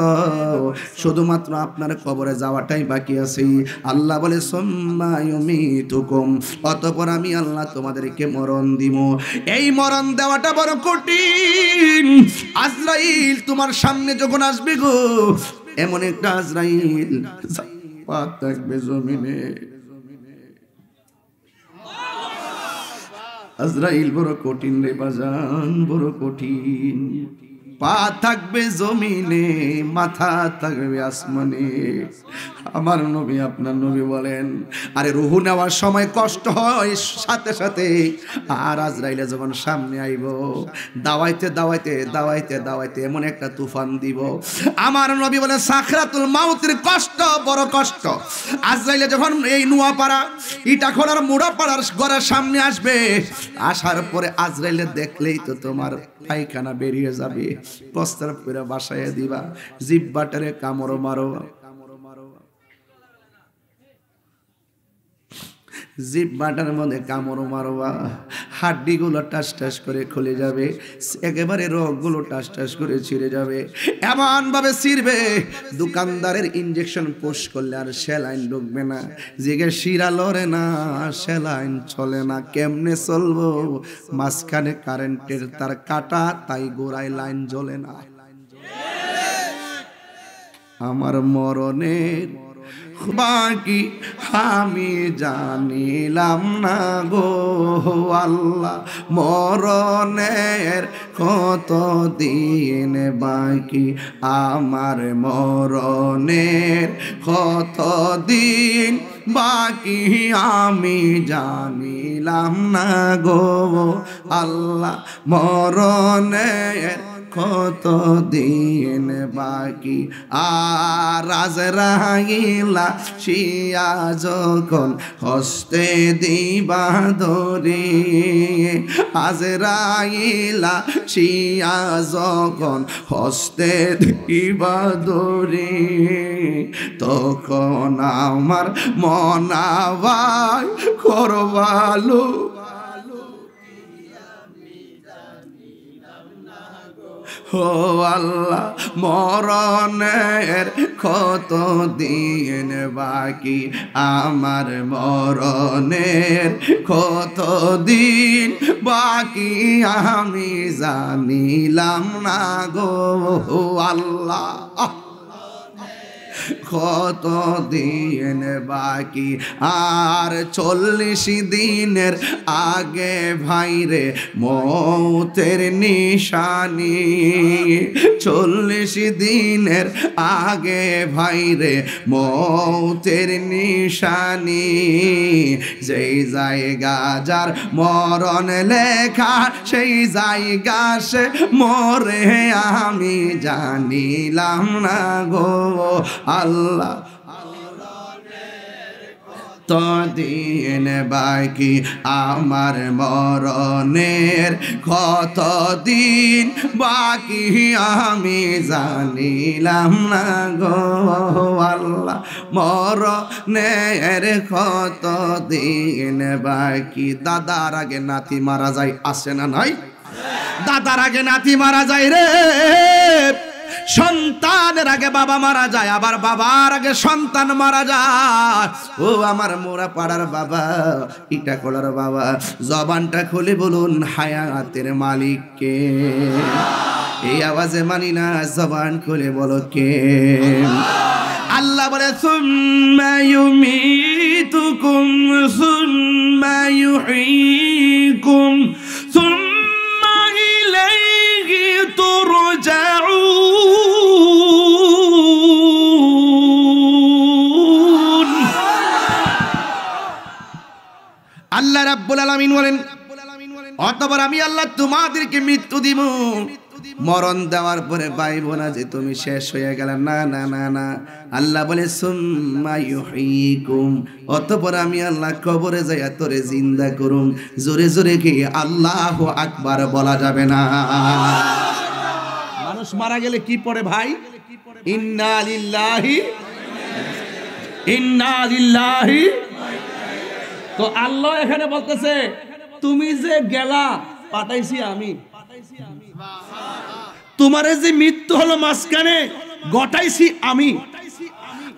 শুধুমাত্র আপনার কবরে যাওয়াটাই বাকি আছে। আল্লাহ বলে সুম্মা ইউমিতুকুম, অতঃপর আমি আল্লাহ তোমাদেরকে মরণ দিব। এই মরণ দেওয়াটা বড় কঠিন। আজরাইল তোমার সামনে যখন আসবে গো, এমন একটা আজরাইল পা থাকবে জমিনে। আজরাইল বড় কঠিন রে বাজান, বড় কঠিন। পা থাকবে জমিনে, মাথা থাকবে আসমানে। আমার নবী আপনার নবী বলেন, আরে রূহ নেওয়ার সময় কষ্ট হয় সাথে সাথে, আর আজরাইলে যখন সামনে আইব দাওয়াইতে দাওয়াইতে দাওয়াইতে দাওয়াইতে এমন একটা তুফান দিব। আমার নবী বলেন সাকরাতুল মাউতের কষ্ট বড় কষ্ট। আজরাইলে যখন এই নোয়াপাড়া ইটাখোলার মুড়াপাড়ার ঘরের সামনে আসবে, আসার পরে আজরাইলে দেখলেই তো তোমার পায়খানা বেরিয়ে যাবে, প্রস্তাব করে বাসায় দিবা, জিব্বাটারে কামড় মারো, জিব্বাটার মধ্যে কামড় মারবা, হাড্ডিগুলো টাস টাস করে খুলে যাবে, একেবারে রগগুলো টাস টাস করে ছিঁড়ে যাবে, এমন ভাবে ছিঁড়বে দোকানদারের ইনজেকশন পোষ করলে আর সেলাইন ঢুকবে না। জিগে শিরা লড়ে না, সেলাইন চলে না, কেমনে চলবো? মাঝখানে কারেন্টের তার কাটা, তাই গোড়ায় লাইন জ্বলে না। আমার মরণের বাকি আমি জানিলাম না গো আল্লাহ, মরণের কত দিন বাকি, আমার মরণের কত দিন বাকি আমি জানিলাম না গো আল্লাহ, মরণের কত দিন বাকি। আর আজরাইলা শিয়া যখন হস্তে দিবা ধরি, আজরাইলা শিয়া যখন হস্তে দিবা ধরি, তখন আমার মনাবাই করবালো ও আল্লাহ, মরণের কত দিন বাকি, আমার মরণের কত দিন বাকি আমি জানিলাম না গো আল্লাহ, কত দিন বাকি। আর 40 দিনের আগে ভাইরে মৌতের নিশানি, 40 দিনের আগে ভাইরে মৌতের নিশানি, যেই জায়গা যার মরণ লেখা সেই জায়গা সে মরে আমি জানিলাম না গো আল্লাহ, দিন বাকি আমার মরণের কত দিন বাকি আমি জানিলাম না গো আল্লাহ মরণের কত দিন বাকি দাদার আগে নাতি মারা যায় আসে না নাই দাদার আগে নাতি মারা যায় রে সন্তানের আগে বাবা মারা যায় আবার বাবার আগে সন্তান মারা যায় ও আমার মোরা পাড়ার বাবা ইটা কলার বাবা জবানটা খুলে বলুন হায়াতের মালিক কে এই আওয়াজে মানি না জবান খুলে বলো কে আল্লাহ বলে সুম্মা ইউমিতুকুম সুম্মা ইউহয়িকুম সুম্মা ইলাইহি তুরজাউন আল্লাহ রাব্বুল আলামিন বলেন অতঃপর আমি আল্লাহ তোমাদেরকে মৃত্যু দিব মরণ দেওয়ার পরে পাইব না যে তুমি শেষ হয়ে গেলে না না না না আল্লাহ বলে সুম্মা ইউহয়িকুম অতঃপর আমি আল্লাহ কবরে যাইয়া তোরে জিন্দা করুম জোরে জোরে কি আল্লাহু আকবার বলা যাবে না মানুষ মারা গেলে কি পড়ে ভাই ইন্না লিল্লাহি ইন্না লিল্লাহি তো আল্লাহ এখানে বলতেছে তুমি যে গেলা পাঠাইছি আমি তোমারে যে মৃত্যু হলো মাঝখানে ঘটাইছি আমি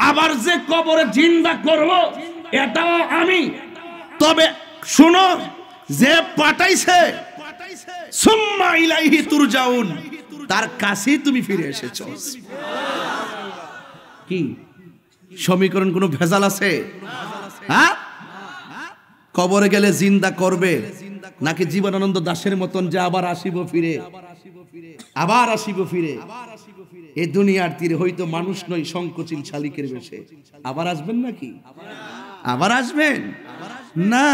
আবার যে কবরে জিন্দা করব এটাও আমি তবে শুনো যে পাঠাইছে সুম্মা ইলাইহি তুরজাউন তার কাছেই তুমি ফিরে এসেছো কি সমীকরণ কোনো ভেজাল আছে হ্যাঁ কবরে গেলে জিন্দা করবে নাকি জীবনানন্দ দাশের মতন যে আবার আসিব ফিরে আবার আসিব ফিরে এই দুনিয়ার তীরে হয়তো মানুষ নয় সংকোচিল শালিকের বেশে আবার আসবেন নাকি আবার আসবেন না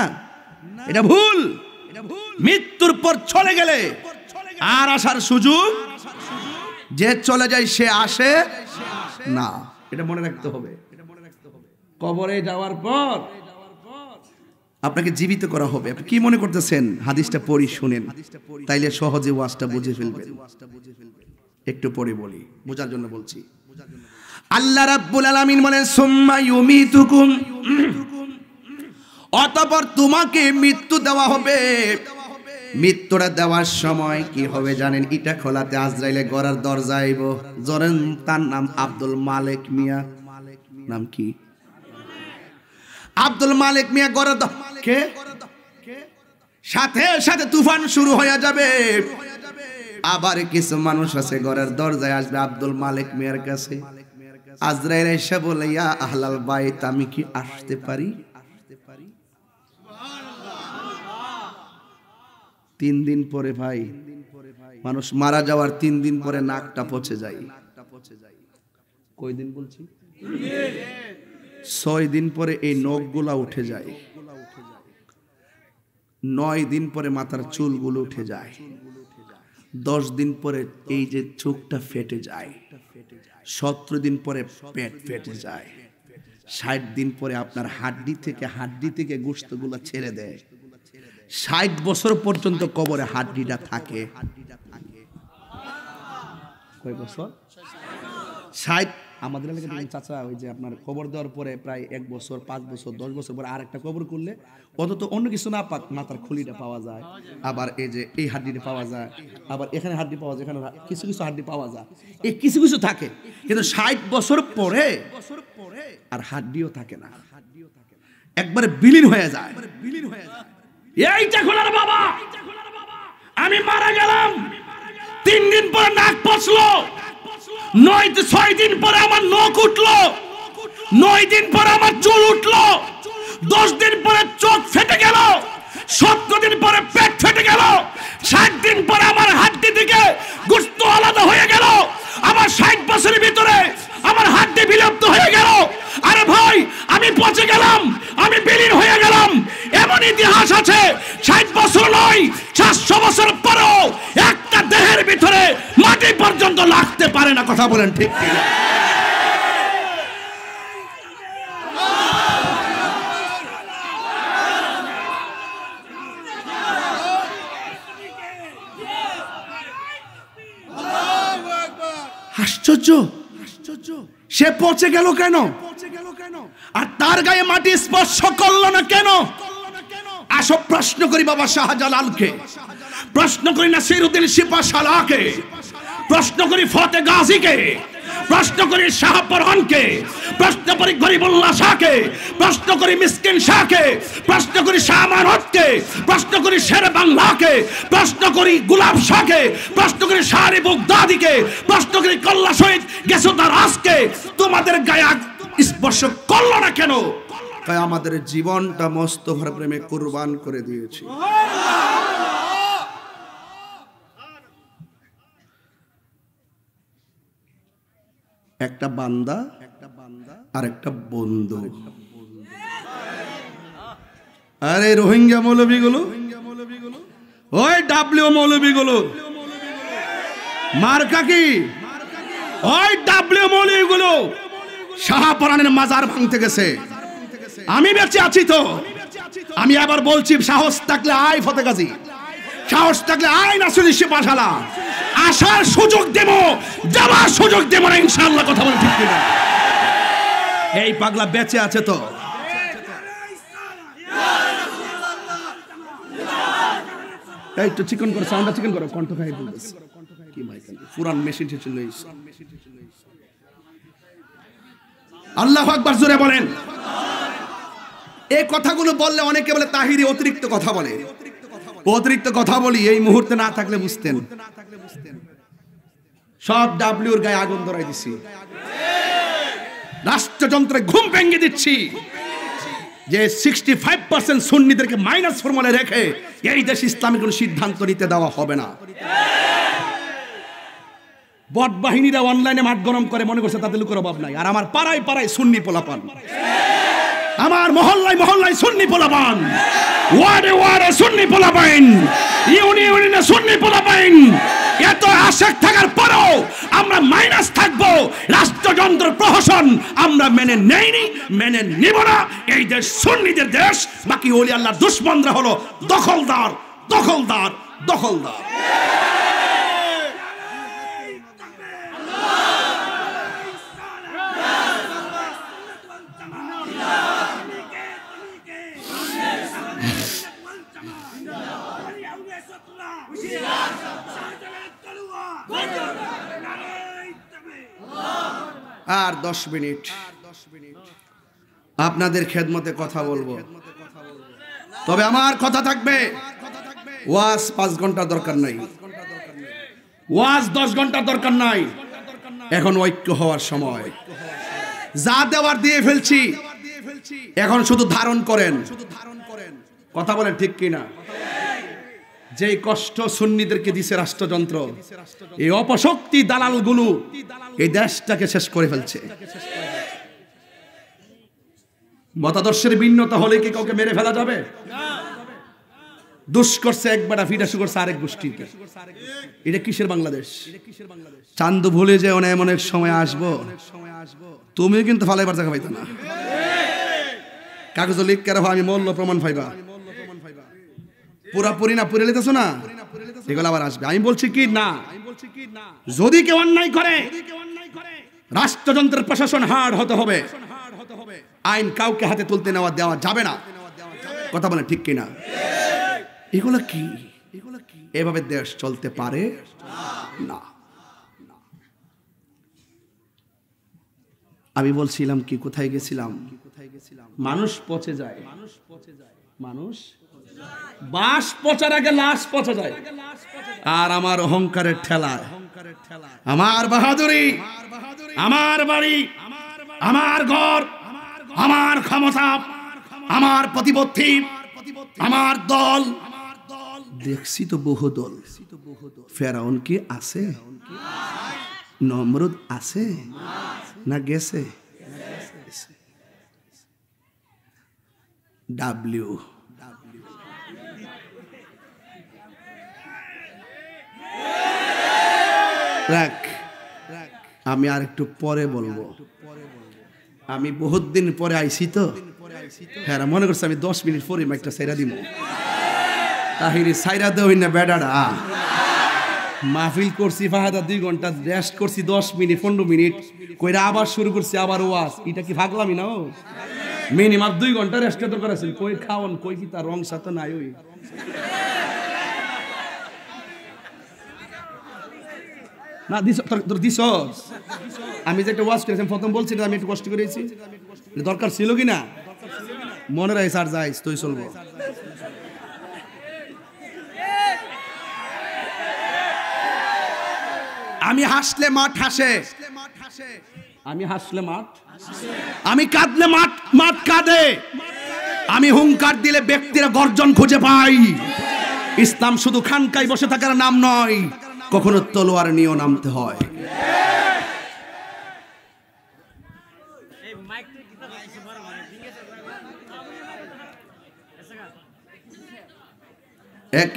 এটা ভুল মৃত্যুর পর চলে গেলে আর আসার সুযোগ যে চলে যায় সে আসে না এটা মনে রাখতে হবে কবরে যাওয়ার পর আপনাকে জীবিত করা হবে আপনি কি মনে করতেছেন হাদিসটা পড়ি শুনেন তাইলে সহজে ওয়াজটা বুঝে ফেলবেন একটু পরে বলি বোঝার জন্য বলছি আল্লাহ রাব্বুল আলামিন বলেন সুম্মা ইউমিতুকুম অতঃপর তোমাকে মৃত্যু দেওয়া হবে মৃত্যুটা দেওয়ার সময় কি হবে জানেন ইটা খোলাতে আজরাইলে গড়ার দরজা আইব জরেন তার নাম আব্দুল মালিক মিয়া নাম কি আব্দুল মালিক মিয়া গড়ার কে সাথে সাথে তুফান শুরু হয়ে যাবে আবার কিছু মানুষ আছে ঘরের দরজায় আসবে আব্দুল মালিক মিয়ার কাছে আজরাইল এসে বলে ইয়া আহলাল বাইত আমি কি আসতে পারি 3 দিন পরে ভাই মানুষ মারা যাওয়ার 3 দিন পরে নাকটা পচে যায় কয় দিন বলছি 6 দিন পরে এই নখগুলা উঠে যায় 9 দিন পরে মাথার চুলগুলো উঠে যায় 10 দিন পরে এই যে চোখটা ফেটে যায় 17 দিন পরে পেট ফেটে যায় 60 দিন পরে আপনার হাড্ডি থেকে গোশতগুলো ছেড়ে দেয় 60 বছর পর্যন্ত কবরে হাড্ডিটা থাকে কয় বছর 60 আমাদের এলাকায় চাচা ওই যে আপনার কবর দেওয়ার পরে প্রায় 1 বছর 5 বছর 10 বছর পরে আরেকটা কবর করলে অন্তত অন্য কিছু না পাক মাথার খুলিটা পাওয়া যায় আবার এই যে এই হাড্ডিটা পাওয়া যায় আবার এখানে হাড্ডি পাওয়া যায় এখানে কিছু কিছু হাড্ডি পাওয়া যায় এই কিছু কিছু থাকে কিন্তু 60 বছর পরে আর হাড্ডিও থাকে না একবারে বিলীন হয়ে যায় এইটা খোলার বাবা আমি মারা গেলাম 3 দিন পরে নাক পচলো 6 দিন পরে আমার নখ উঠলো 9 দিন পরে আমার চুল উঠলো 10 দিন পরে চোখ ফেটে গেল 17 দিন পরে পেট ফেটে গেল 60 দিন পরে আমার হাড্ডি থেকে গোশত আলাদা হয়ে গেল আমার 60 বছরের ভিতরে আমার হাড্ডি বিলুপ্ত হয়ে গেল আরে ভাই আমি পচে গেলাম আমি বিলীন হয়ে গেলাম এমন ইতিহাস আছে 60 বছর নয় 400 বছর পরেও একটা দেহের ভিতরে মাটি পর্যন্ত লাগতে পারে না কথা বলেন ঠিক কি আশ্চর্য, সে পচে গেল কেন? আর তার গায়ে মাটি স্পর্শ করলো না কেন? আসো প্রশ্ন করি বাবা শাহজালালকে, প্রশ্ন করি নাসিরউদ্দিন সিপাহসালাহকে, প্রশ্ন করি ফতে গাজীকে, প্রশ্ন করি শাহপরানকে, প্রশ্ন করি গরিবুল্লাহ শাহকে, প্রশ্ন করি মিসকিন শাহকে, প্রশ্ন করি শাহ আমানতকে, প্রশ্ন করি শের বাংলাকে, প্রশ্ন করি গুলাব শাহকে, প্রশ্ন করি শাহরি বগদাদিকে, প্রশ্ন করি কল্লা শহীদ গেসুদার আজকে। তোমাদের গায়ে স্পর্শ করলো না কেন? তাই আমাদের জীবনটা মোস্তফার প্রেমে কুরবান করে দিয়েছি। একটা বান্দা আর একটা বন্ধু। আরে রোহিঙ্গা মৌলবী গুলো, ওই ডাব্লিউ মৌলবী গুলো, মার্কা কি? ওই ডাব্লিউ মৌলবী গুলো শাহপরানের মাজার ভাঙতে গেছে। আমি বেঁচে আছি তো, আমি আবার বলছি সাহস থাকলে আয় ফতে গাজী, সাহস থাকলে আয় নাসিরউদ্দিন সিপাহসালাহ, আসার সুযোগ দেব, যাওয়ার সুযোগ দেব না ইনশাআল্লাহ। কথা বলে ঠিক কিনা? এই পাগলা বেঁচে আছে তো। এই তো চিকন করো, সাউন্ডটা চিকন করো, কণ্ঠ খাই বলতেছে কি মাইক পুরান মেশিন চলে এসেছে। আল্লাহু আকবার জোরে বলেন। এই কথাগুলো বললে অনেকে বলে তাহিরি অতিরিক্ত কথা বলে। অতিরিক্ত কথা বলি এই মুহূর্তে না থাকলে বুঝতেন। সব ডাব্লিউর গায়ে আগুন ধরাই দিছি, রাষ্ট্রযন্ত্রে ঘুম ভেঙে দিচ্ছি যে 65% সুন্নিদেরকে মাইনাস ফর্মুলায় রেখে এই দেশ ইসলামিক কোনো সিদ্ধান্ত নিতে দেওয়া হবে না। বট বাহিনীরা অনলাইনে মাঠ গরম করে মনে করছে তাদের লোকের অভাব নাই। আর আমার পাড়ায় পাড়ায় সুন্নি পোলাপান, আমার মহল্লায় মহল্লায় সুন্নি পোলাপান, ওয়ার্ডে ওয়ার্ডে সুন্নি পোলাপান, ইউনিয়নে সুন্নি পোলাপান। এত আশেক থাকার পরেও আমরা মাইনাস থাকবো। রাষ্ট্রযন্ত্র প্রহসন আমরা মেনে নেইনি, মেনে নিব না। এই দেশ সুন্নিদের দেশ, বাকি ওলি আল্লাহর দুশমনরা হলো দখলদার, দখলদার, দখলদার। আর 10 মিনিট আপনাদের খেদমতে কথা বলবো, তবে আমার কথা থাকবে ওয়াজ 5 ঘন্টার দরকার নাই, ওয়াজ 10 ঘন্টার দরকার নাই। এখন ঐক্য হওয়ার সময়। যা দেওয়ার দিয়ে ফেলছি, এখন শুধু ধারণ করেন। কথা বলেন ঠিক কিনা? যেই কষ্ট সুন্নিদেরকে দিছে রাষ্ট্রযন্ত্র, এই অপশক্তি দালালগুলো এই দেশটাকে শেষ করে ফেলছে। মতাদর্শের ভিন্নতা হলে কি কাউকে মেরে ফেলা যাবে? দুষ করছে একবার, ফিরাসু করছে আরেক গোষ্ঠীকে। এটা কিসের বাংলাদেশ? চান্দু ভুলে যে এমন এক সময় আসবো, তুমিও কিন্তু ফালাইবার জায়গা পাইতো না। কাগজ লিখ করে আমি মূল্য প্রমাণ পাইবা, পুরাপুরি না পুরে লিতেছো না, এগুলো আবার আসবে। আমি বলছি কি না, যদি কেউ অন্যায় করে রাষ্ট্রযন্ত্রের প্রশাসন হার্ড হতে হবে। আইন কাউকে হাতে তুলতে নেওয়া দেওয়া যাবে না। কথা বলেন ঠিক কিনা? এগুলো কি? এভাবে দেশ চলতে পারে না। আমি বলছিলাম কি, কোথায় গেছিলাম? মানুষ পচে যায়, মানুষ বাস পচার আগে লাশ পচে যায়। আর আমার অহংকারের ঠেলায়, আমার বাহাদুরি, আমার বাড়ি, আমার ঘর, আমার ক্ষমতা, আমার প্রতিপত্তি, আমার দল, দেখছি তো বহু দল। ফেরাউন কি আছে? নমরুদ আছে না গেছে? ডাব্লিউ রাখ, আমি আর একটু পরে বলবো। আমি বহুত দিন পরে আইছি তো, হ্যাঁ মনে করছি আমি 10 মিনিট পরে মাইকটা সাইরা দিব। তাহিরি সাইরা দেওই না বেডাড়া, মাহফিল করছি ফাহাদা 2 ঘন্টা, রেস্ট করছি 10 মিনিট 15 মিনিট, কইরা আবার শুরু করছি আবার ওয়াজ। এটা কি ভাগলামি না? মিনিমাম 2 ঘন্টা রেস্ট তো করেছেন, কই খাওন কই কি তার রং সাথে নাই ওই না দিস তোর দিস। আমি যে একটা ওয়াজ করেছিলাম প্রথম বলছি না, আমি একটু কষ্ট করেছি, দরকার ছিল কি না? মনে রাখ স্যার যাইস তুই চলবো। আমি হাসলে মাঠ হাসে, আমি হাসলে মাঠ, আমি কাঁদলে মাঠ কাঁদে, আমি হুঙ্কার দিলে ব্যক্তিরা গর্জন খুঁজে পাই। ইসলাম শুধু খানকায় বসে থাকার নাম নয়, কখনো তলোয়ার নিয়েও নামতে হয়।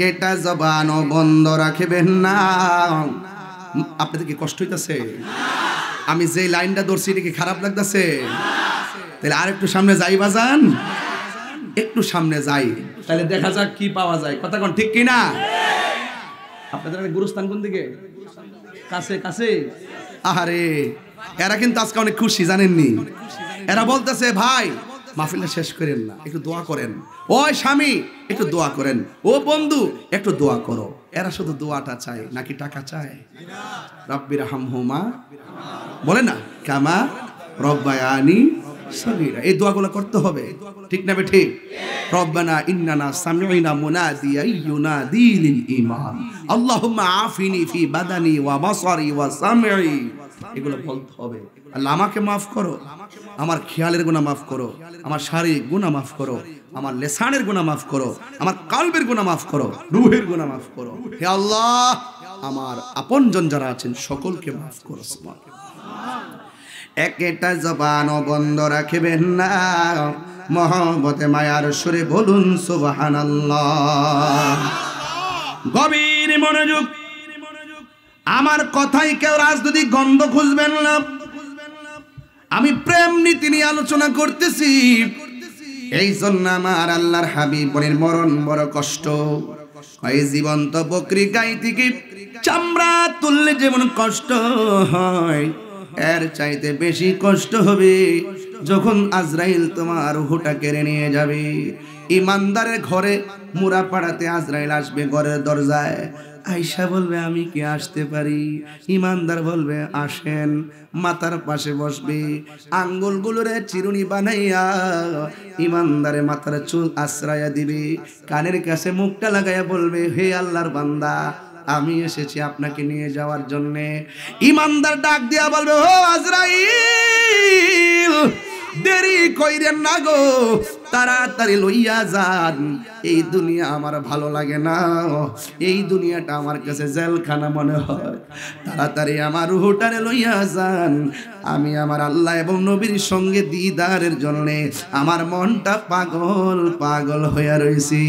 একটা জবানও বন্ধ রাখবেন না। আপনাদের কি কষ্ট হইতাছে? আমি যে লাইনটা ধরছি এটা কি খারাপ লাগতেছে? তাহলে আর একটু সামনে যাই বাজান, একটু সামনে যাই, তাহলে দেখা যাক কি পাওয়া যায়। কথা কোন ঠিক কিনা? আপনাদের গুরুস্থান কোন দিকে? কাছে কাছে। আরে এরা কিন্তু আজকে অনেক খুশি জানেননি। এরা বলতেছে ভাই মাহফিলটা শেষ করেন না, একটু দোয়া করেন। ওই স্বামী একটু দোয়া করেন, ও বন্ধু একটু দোয়া করো। এরা শুধু দোয়াটা চায় নাকি টাকা চায়? রাব্বির হামহুমা বলে না, কামা রব্বায়ানি সগীরা। এই দোয়াগুলো করতে হবে, ঠিক না ঠিক? রব্বানা ইন্নানা সামি'না মুনাদিয়ান ইউনাদি লিল ঈমান আল্লাহুম্মা আফিনি ফি বাদানি ওয়া বাসারি ওয়া সামঈ। এগুলো বলতে হবে। আল্লাহ আমাকে মাফ করো, আমার খেয়ালের গুনাহ মাফ করো, আমার শারীরিক গুনাহ মাফ করো, আমার লিসানের গুনাহ মাফ করো, আমার কলবের গুনাহ মাফ করো, রূহের গুনাহ মাফ করো। হে আল্লাহ, আমার আপনজন যারা আছেন সকলকে মাফ করো। সুবহানাল্লাহ। একটা জবানও বন্ধ রাখবেন না, মহব্বতে মায়ার সুরে বলুন সুবহানাল্লাহ। গভীর মনোযোগ, আমার কথাই কেউ রাজনৈতিক গন্ধ খুঁজবেন না। আমি প্রেম নীতি নিয়ে আলোচনা করতেছি, এই জন্য আমার আল্লাহর হাবিব বলেন মরণ বড় কষ্ট। এই জীবন্ত বকরি গাই থেকে চামড়া তুললে যেমন কষ্ট হয়, এর চাইতে বেশি কষ্ট হবে যখন আজরাইল তোমার রূহটা কেড়ে নিয়ে যাবে। ইমানদারের ঘরে মুরা পাড়াতে আজরাইল আসবে ঘরের দরজায়, আয়েশা বলবে আমি কি আসতে পারি? ইমানদার বলবে আসেন। মাথার পাশে বসবে, আঙ্গুলগুলোরে চিরুনি বানাইয়া ইমানদারে মাথার চুল আশ্রয়া দিবে, কানের কাছে মুখটা লাগাইয়া বলবে হে আল্লাহর বান্দা, আমি এসেছি আপনাকে নিয়ে যাওয়ার জন্যে। ইমানদার ডাক দিয়া বলবে ও আজরাইল, দেরি কইরেন না গো, তাড়াতাড়ি লইয়া যান। এই দুনিয়া আমার ভালো লাগে না, এই দুনিয়াটা আমার কাছে জেলখানা মনে হয়। তাড়াতাড়ি আমার রূহটারে লইয়া যান, আমি আমার আল্লাহ এবং নবীর সঙ্গে দিদারের জন্য আমার মনটা পাগল পাগল হইয়া রইছি।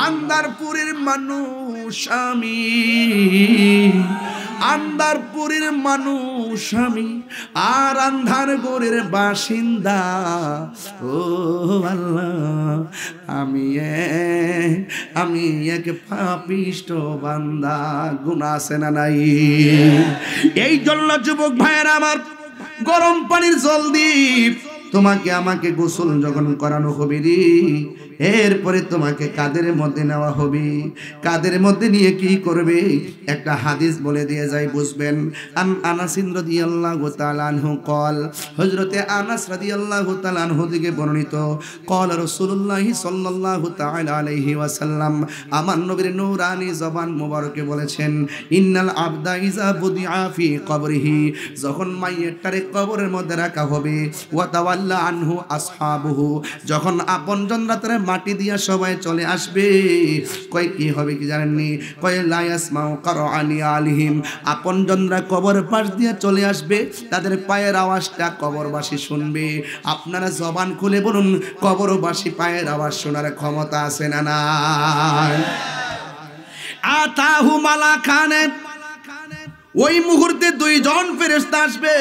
আন্দারপুরের মানুষ আমি, আন্দারপুরের মানুষ আমি, আর আন্ধারগড়ের বাসিন্দা। ও আল্লাহ, আমি এক পাপিষ্ট বান্দা, গুনাহ আছে না নাই? এই জন্য যুবক ভাইয়েরা আমার, গরম পানির জল দ্বীপ তোমাকে আমাকে গোসল যখন করানো হবে রে, এরপরে তোমাকে কাদের মধ্যে নেওয়া হবে। কাদের মধ্যে নিয়ে কি করবে? একটা হাদিস বলে দিয়ে যাই, বুঝবেন। আনাস রাদিয়াল্লাহু তাআলা আনহু قال, হযরতে আনাস রাদিয়াল্লাহু তাআলা আনহু থেকে বর্ণিত, قال রাসূলুল্লাহ সাল্লাল্লাহু তাআলা আলাইহি ওয়াসাল্লাম, আমার নবীর নূরানি জবান মোবারকে বলেছেন, ইন্নাল আবদা ইযা বুদিআ ফি কবরিহি, যখন মাইয়িতটারে কবরের মধ্যে রাখা হবে, ওয়া তাওয়াল্লা আনহু আসহাবুহু, যখন আপনজনরা তার মাটি দিয়া সবাই চলে আসবে, কয় কি হবে কি জানেননি? কয় লা ইয়াসমাউ কারআনি আলিহিম, আপনজনরা কবর পাশ দিয়ে চলে আসবে, তাদের পায়ের আওয়াজটা কবরবাসী শুনবে। আপনারা জবান খুলে বলুন, কবরবাসী পায়ের আওয়াজ শোনার ক্ষমতা আছে না নাই? আতাহু মালাকানে, ওই মুহূর্তে দুইজন ফেরেশতা আসবে।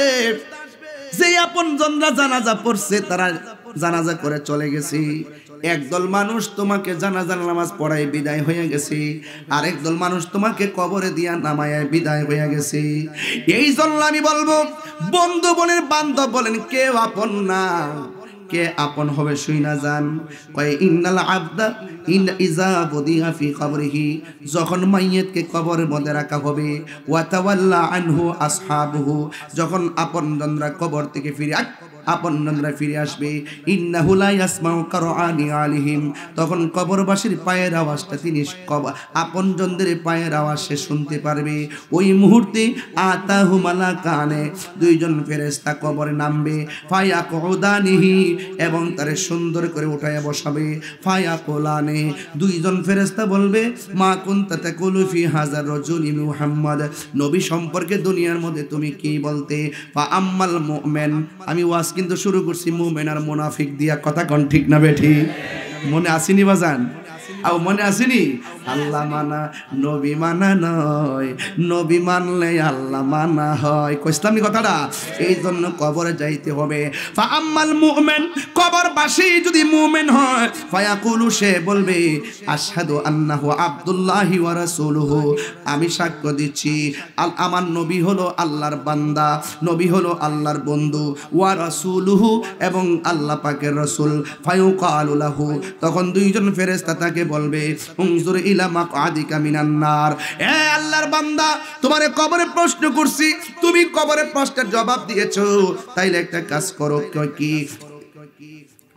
যে আপনজনরা জানাজা পড়ছে, তারা জানাজা করে চলে গেছে, একদল মানুষ তোমাকে জানাজার নামাজ পড়ায় বিদায় হয়ে গেছে, আরেক দল মানুষ তোমাকে কবরে দিয়া নামায় বিদায় হয়ে গেছে। এই জন্য আমি বলবো, বন্ধু বলেন বান্ধব বলেন কেউ আপন না, কে আপন হবে শুই না যান। কয় ইন্নাল আবদা ইন ইজা বুদিয়া ফি কবরিহি, যখন মাইয়িতকে কবরের মধ্যে রাখা হবে, ওয়া তাওয়াল্লা আনহু আসহাবুহু, যখন আপনজনরা কবর থেকে আপনজনরা ফিরে আসবে, ইন্নাহু লা ইয়াসমাউ কারআনি আলিহিম, তখন কবরবাসীর পায়ের আওয়াজটা তিনি আপনজনদের পায়ের আওয়াজ সে শুনতে পারবে। ওই মুহূর্তে আতাহু মালাকানে, দুইজন ফেরেশতা কবরে নামবে, ফায়াকুদানিহি, এবং তারে সুন্দর করে উঠায় বসাবে। ফায়াকুলানে, দুইজন ফেরেশতা বলবে, মা কুনতা তাকুলু ফি হাযার রাজুলি মুহাম্মদ, নবী সম্পর্কে দুনিয়ার মধ্যে তুমি কি বলতে? ফা আম্মাল মুমিন, আমি ওয়াজ কিন্তু শুরু করছি মুমিন আর মুনাফিক দিয়া, কথা কোন ঠিক না বেঠি? মনে আসেনি বাজান? আও মনে আসেনি? আল্লাহ মানা নবী মানা নয়, নবী মানলে আল্লাহ মানা হয়। কইছিলাম নি কথাটা? এই জন্য কবরে যাইতে হবে। ফা আম্মাল মুমিন, কবরবাসী যদি মুমিন হয়, ফায়াকুলু, সে বলবে, আশহাদু আন্নাহু আব্দুল্লাহি ওয়া রাসূলুহু, আমি সাক্ষ্য দিচ্ছি আমার নবী হলো আল্লাহর বান্দা, নবী হলো আল্লাহর বন্ধু, ওয়া রাসূলুহু, এবং আল্লাহ পাকের রাসূল। ফায়ুকালু লাহু, তখন দুইজন ফেরেশতা তাকে বলবে, উনজুর ইলা মাকআদিকা মিনান নার, এ আল্লাহর বান্দা, তোমারে কবরে প্রশ্ন করছি, তুমি কবরে প্রশ্নের জবাব দিয়েছো, তাইলে একটা কাজ করো। কি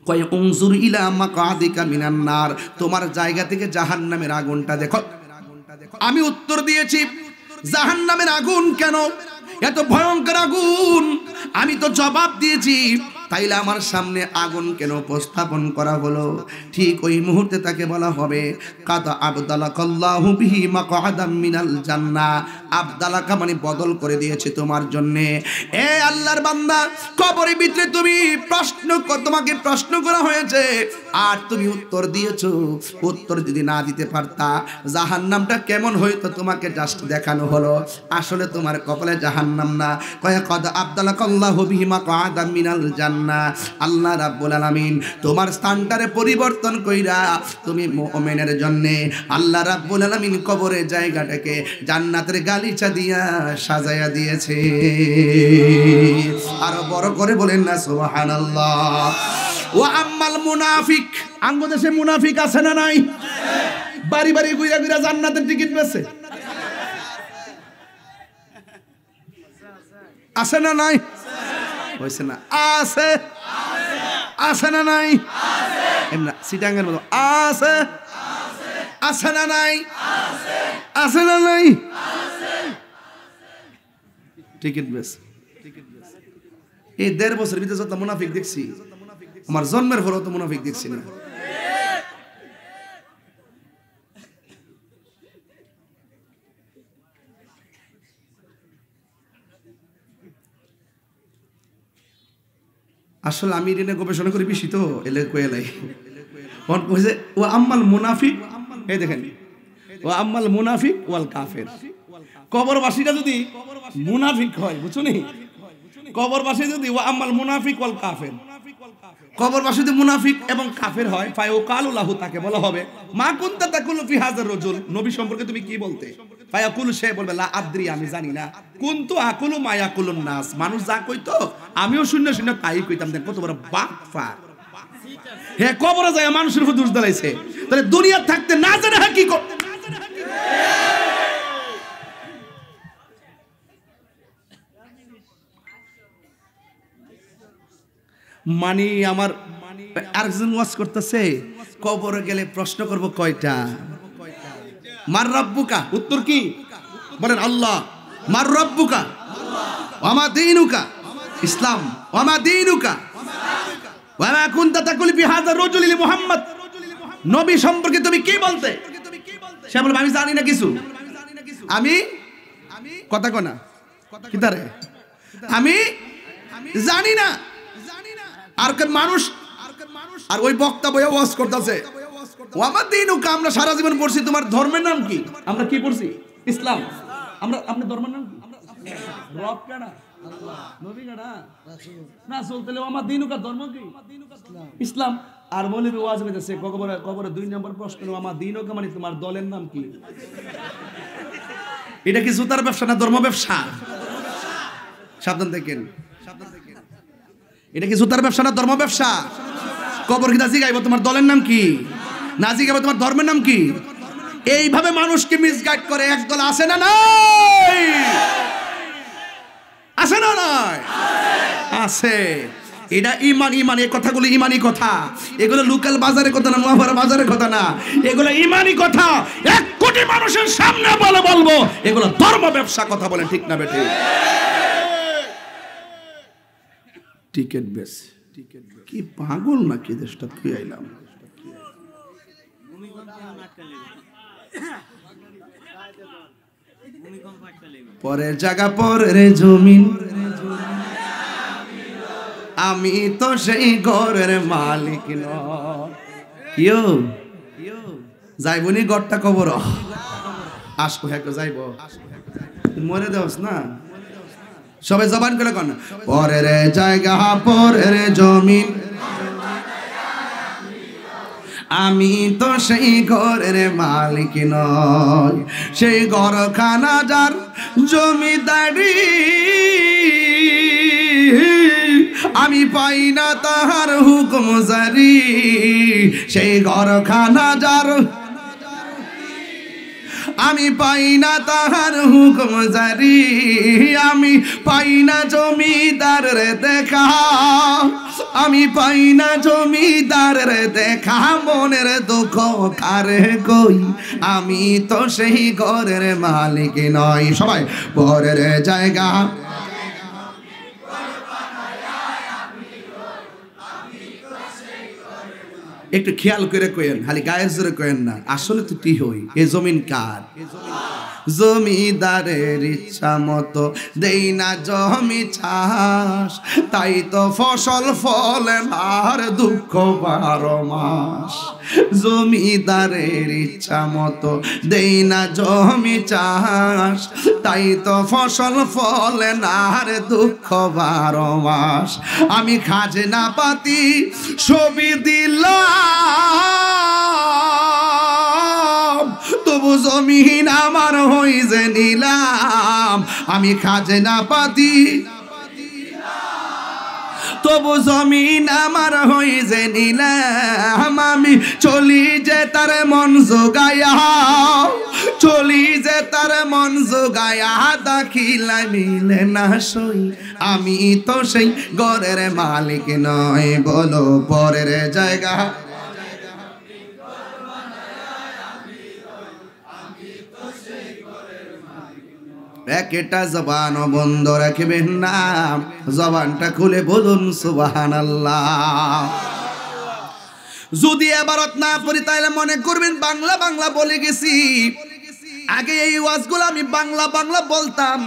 কয়? উনজুর ইলা মাকআদিকা মিনান নার, তোমার জায়গা থেকে জাহান্নামের আগুনটা দেখো। আমি উত্তর দিয়েছি, জাহান্নামের আগুন কেন? এত ভয়ঙ্কর আগুন। আমি তো জবাব দিয়েছি, তাইলে আমার সামনে আগুন কেন উপস্থাপন করা হলো? ঠিক ওই মুহূর্তে তাকে বলা হবে, কাদা আবদালাকাল্লাহু বিহি মাকআদাম মিনাল জান্নাহ, আবদালাকা মানে বদল করে দিয়েছে তোমার জন্য। এ আল্লাহর বান্দা, কবরের ভিতরে তুমি তোমাকে প্রশ্ন করা হয়েছে, আর তুমি উত্তর দিয়েছো। উত্তর যদি না দিতে পারতা, জাহান্নামটা কেমন হইতো তোমাকে জাস্ট দেখানো হলো, আসলে তোমার কপালে জাহান্নাম না। কয় কাদা আবদালাকাল্লাহু বিহি মাকআদাম মিনাল জান্নাহ, আল্লাহ রাব্বুল আলামিন তোমার স্থানটারে পরিবর্তন কইরা তুমি মুমিনের জন্য আল্লাহ রাব্বুল আলামিন কবরের জায়গাটাকে জান্নাতের গালিচা দিয়া সাজায়া দিয়েছে। আরো বড় করে বলেন না সুবহানাল্লাহ। ওয়া আম্মাল মুনাফিক, আঙ্গ দেশে মুনাফিক আছে না নাই? বাড়ি বাড়ি ঘুরে ঘুরে জান্নাতের টিকিট বেচে, আছে না নাই? হইছে না? আছে, আছে না নাই? এমনা সিটাঙ্গের মতো আছে, আছে না নাই? আছে না নাই? টিকিট বেশ। এই ১.৫ বছর ভিতরে যত মুনাফিক দেখছি, আমার জন্মের পরও তো মুনাফিক দেখছি না। আসলে আমি এটা গবেষণা করি বেশি, তো এলে কয়েলাই কইছে ও আম্মাল মুনাফিক, এই দেখেন, ও আম্মাল মুনাফিক ওয়াল কাফের। কবরবাসীরা যদি মুনাফিক হয়, বুঝছো নি? কবরবাসী যদি ও আম্মাল মুনাফিক ওয়াল কাফের, কবরবাসী যদি মুনাফিক এবং কাফের হয়, ফায়ুকালু লাহু, তাকে বলা হবে, মা কুনতা তাকুলু ফি হাযার রাজুল, নবী সম্পর্কে তুমি কি বলতে? ফায়াকুলু, সে বলবে, লা আদ্রি, আমি জানি না। কুনতু আকুলু মা ইয়াকুলুন নাস, মানুষ যা কইতো আমিও শূন্য শূন্য তাই কইতাম। দেখ কত বড় বাটফার। হে কবরে যায় মানুষের উপর দোষ দাঁড়াইছে, তাহলে দুনিয়া থাকতে না জানে কি করতে। মানি আমার আরেকজন ওয়াজ করতেছে, কবরে গেলে প্রশ্ন করব কয়টা? মার রব্বুকা, উত্তর কি বলেন? আল্লাহ। মার রব্বুকা, ওয়া মা দীনুকা, ইসলাম। ওয়া মা দীনুকা ওয়া মা কুনতা তাকুলু ফি হাযার রাজুলি মুহাম্মদ, নবী সম্পর্কে তুমি কি বলতে? সে বলবে, আমি জানি না কিছু, আমি কথা কনা কিতারে, আমি জানি না। আর মানুষ, আর ওই বক্তা বইয়া ওয়াজ করতেছে, ও আমার দীনুকা, আমরা সারা জীবন পড়ছি, তোমার ধর্মের নাম কি? আমরা কি পড়ছি? ইসলাম। আমরা আপনার ধর্মের নাম কি? রব কারা? আল্লাহ। নবী কারা? রাসূল। তাহলে আমার দীনুকা ধর্ম কি? ইসলাম। আর মৌলবী ওয়াজ হইতেছে কবরে কবরে 2 নম্বর প্রশ্ন, আমার দিন ও কামানি তোমার দলের নাম কি? এটা কি জুতার ব্যবসা না ধর্ম ব্যবসা? সাবধান থাকেন, এটা কি জুতার ব্যবসা না ধর্ম ব্যবসা? কবর কি জিগাইব তোমার দলের নাম কি, না জিগাইব তোমার ধর্মের নাম কি? এইভাবে মানুষকে মিসগাইড করে একদল আছে না নাই? আছে না নাই? আছে। এটা ইমান, ইমান, এই কথাগুলো ইমানি কথা, এগুলো লোকাল বাজারের কথা না, মহাভারত বাজারের কথা না, এগুলো ইমানি কথা। 1 কোটি মানুষের সামনে বলবো এগুলো ধর্ম ব্যবসা কথা বলেন, ঠিক না বেঠিক? টিকেট বেস কি পাগল নাকি দেশটা তুই আইলাম। পরের জায়গা পরের জমিন, আমি তো সেই ঘরের মালিক নই। কিও যাইবনি গড়টা কবর আসবো, হ্যাঁ যাইব, মরে দেওস না। সবাই জবান করে কন, পরের জায়গা পরের জমিন, আমি তো সেই ঘরের মালিক নই। সেই ঘরখানা যার জমিদারি, আমি পাই না তাহার হুকুম জারি। সেই ঘরখানা যার, আমি পাই না তাহার হুকুম জারি। আমি পাই না জমিদার রে দেখা, আমি পাই না জমিদার রে দেখা। মনের দুঃখ কারে কই, আমি তো সেই ঘরের মালিক নই। সবাই পরের জায়গা, একটু খেয়াল করে কইেন, খালি গায়ের জোরে কইেন না। আসলে তো কি হই, এ জমিন কার? জমিদারের ইচ্ছা মতো দেই না জমি চাষ, তাই তো ফসল ফলে আর দুঃখ 12 মাস। জমিদারের ইচ্ছা মতো দেই না জমি চাষ, তাই তো ফসল ফলে আর দুঃখ 12 মাস। আমি খাজনা পাতি ছবি দিলাম, তবু জমিন আমার হই যে নিলাম। আমি খাজনা পাতি, তবু জমিন আমার হই যে নিলাম। আমি চলি যে তার মন জোগায়া, চলি যে তার মন জোগায়া। দাখিলা মিলে না সই, আমি তো সেই ঘরের মালিক নই। বলো পরের জায়গা, একটা জবান বন্ধ রাখবেন না, জবানটা খুলে বলুন সুবহানাল্লাহ। যদি এবারত না পড়ি তাহলে মনে করবেন বাংলা বাংলা বলে গেছি। আগে এই ওয়াজগুলো আমি বাংলা বাংলা বলতাম,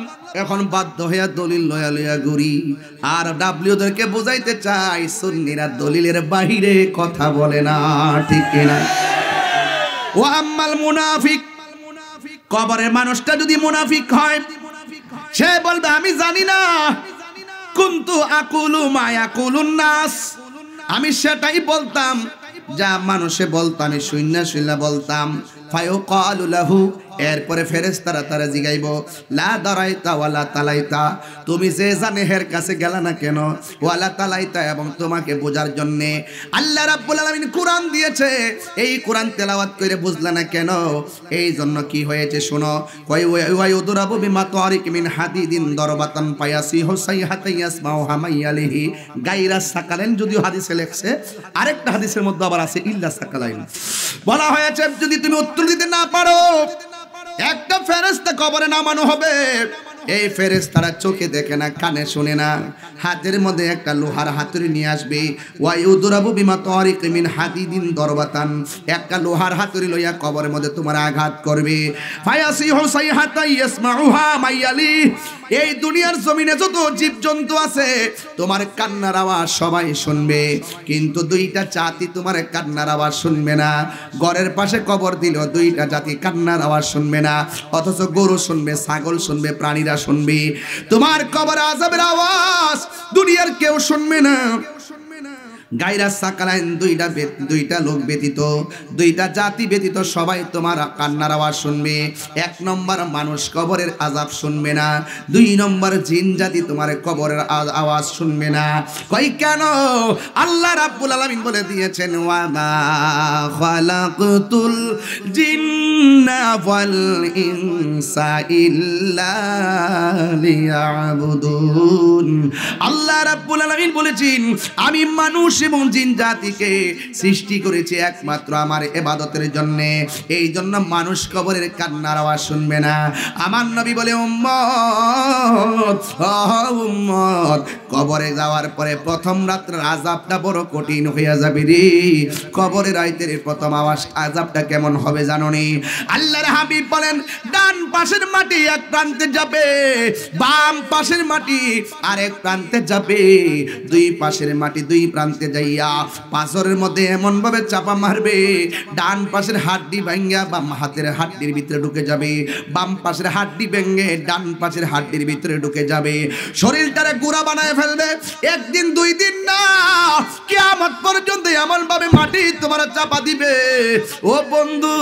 এখন বাধ্য হইয়া দলিল লয়া লয়া ঘুরি। আর ডাব্লিউদেরকে বোঝাইতে চাই, সুন্নিরা দলিলের বাহিরে কথা বলে না, ঠিক কিনা? ও আম্মাল মুনাফিক, কবরের মানুষটা যদি মুনাফিক হয়, সে বলবে আমি জানি না, কুনতু আকুলু মা ইয়াকুলুন নাস, আমি সেটাই বলতাম যা মানুষে বলতো, আমি শুইনা বলতাম। ফায়ুকালু লাহু, এরপরে ফেরেশতারা তারা জিগাইব, লা দারাইতা ওয়ালা তালাইতা, তুমি যে জানেহের কাছে গেলা না কেন, ওয়ালা তালাইতা, এবং তোমাকে বোঝার জন্য আল্লাহ রাব্বুল আলামিন কোরআন দিয়েছে, এই কোরআন তেলাওয়াত করে বুঝলা না কেন? এই জন্য কি হয়েছে শোনো। কয় ওয়ায়ুদরাবু বিমা তারিক মিন হাদিদিন দরবাতান পায়াসি হুসাইহাতা ইয়াসমাউ হামাইয়ালিহি গায়রা সাকালাইন, যদিও হাদিসে লেখছে, আরেকটা হাদিসের মধ্যে আবার আছে ইল্লা সাকালাইন। বলা হয়েছে যদি তুমি উত্তর দিতে না পারো, একটা ফেরেশতা কবরে নামানো হবে। এই ফেরেশতারা চোখে দেখে না, কানে শুনে না, হাতের মধ্যে একটা লোহার হাতুড়ি নিয়ে আসবে। ওয়ায়ুদরাবু বিমা তারিক মিন হাদিদিন দরবাতান, একটা লোহার হাতুড়ি লইয়া কবরের মধ্যে তোমার আঘাত করবে। ফায়াসিহু সাইহাতা ইয়াসমাউহা মাইয়ালি, এই দুনিয়ার জমিনে যত জীবজন্তু আছে তোমার কান্নার আওয়াজ সবাই শুনবে, কিন্তু 2টা জাতি তোমার কান্নার আওয়াজ শুনবে না। ঘরের পাশে কবর দিল 2টা জাতি কান্নার আওয়াজ শুনবে না, অথচ গরু শুনবে, ছাগল শুনবে, প্রাণীরা শুনবে। তোমার কবর আযাবের আওয়াজ দুনিয়ার কেউ শুনবে না। গায়রা সাকালাইন দুইটা লোক ব্যতীত, দুইটা জাতি ব্যতীত সবাই তোমার কান্নার আওয়াজ শুনবে। 1 নম্বর মানুষ কবরের আযাব শুনবে না, 2 নম্বর জিন জাতি তোমার কবরের আওয়াজ শুনবে না। কই কেন? আল্লাহ রাব্বুল আলামিন বলে দিয়েছেন ওয়া মা খালাকতুল জিন্না ওয়াল ইনসা ইল্লা লিয়াবুদুন। আল্লাহ রাব্বুল আলামিন বলেছেন আমি মানুষ এবং জিন জাতিকে সৃষ্টি করেছি একমাত্র আমার ইবাদতের জন্য। এই জন্য মানুষ কবরের কান্নার আওয়াজ শুনবে না। আমার নবী বলে উম্মত উম্মত কবরে যাওয়ার পরে প্রথম রাতের আযাবটা বড় কঠিন হয়ে যাবে রে। কবরে রাতের প্রথম আযাবটা কেমন হবে জানো নি? আল্লাহর হাবিব বলেন ডান পাশের মাটি এক প্রান্তে যাবে, বাম পাশের মাটি আরেক প্রান্তে যাবে, 2 পাশের মাটি 2 প্রান্তে যাইয়া পাথরের মধ্যে এমন ভাবে চাপা মারবে ডান পাশের হাড্ডি ভাঙিয়া বাম হাতের হাড্ডির ভিতরে ঢুকে যাবে, বাম পাশের হাড্ডি ভেঙে ডান পাশের হাড্ডির ভিতরে ঢুকে যাবে, শরীরটারে গুঁড়া বানায় ফেলবে। 1 দিন 2 দিন না, কিয়ামত পর্যন্ত এমন ভাবে মাটি তোমার চাপা দিবে। ও বন্ধু,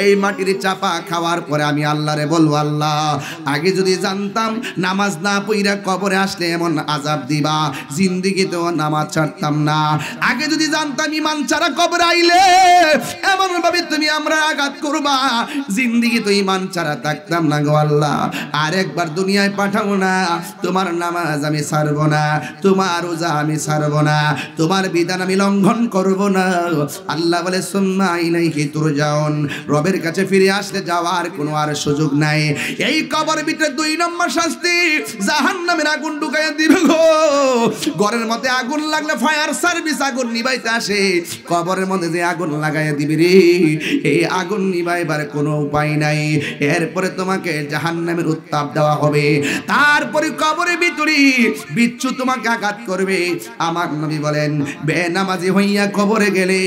এই মাটির চাপা খাওয়ার পরে আমি আল্লাহরে বলবো আল্লাহ আগে যদি জানতাম নামাজ না পইরা কবরে আসলে এমন আযাব দিবা, জিন্দেগিতেও নামাজ ছাড়তাম না। আগে যদি জানতাম ঈমান ছাড়া কবরে আইলে এমন ভাবে তুমি আমরা আঘাত করবা, জিন্দেগিতে ঈমান ছাড়া থাকতাম না গো আল্লাহ। আর একবার দুনিয়ায় পাঠাও না, তোমার নামাজ আমি ছাড়বো না, তোমার রোজা আমি ছাড়বো না, তোমার বিধান আমি লঙ্ঘন করব না। আল্লাহ বলে সুম্মা ইলাইহি তুরজাউন, রবের কাছে ফিরে আসলে যাওয়ার কোনো আর সুযোগ নাই। এই কবরের ভিতরে 2 নম্বর শাস্তি, জাহান্নামের আগুন ঢুকাইয়া দিবে গো। ঘরের মধ্যে আগুন লাগলে ফায়ার সার্ভিস আগুন নিভাইতে আসে, কবরের মধ্যে যে আগুন লাগাইয়া দিবি রে, এই আগুন নিভাইবার কোনো উপায় নাই। এরপরে তোমাকে জাহান্নামের উত্তাপ দেওয়া হবে, তারপরে কবরের ভিতরে বিচ্ছু তোমাকে আঘাত করবে। আমার নবী বলেন বেনামাজি হইয়া কবরে গেলে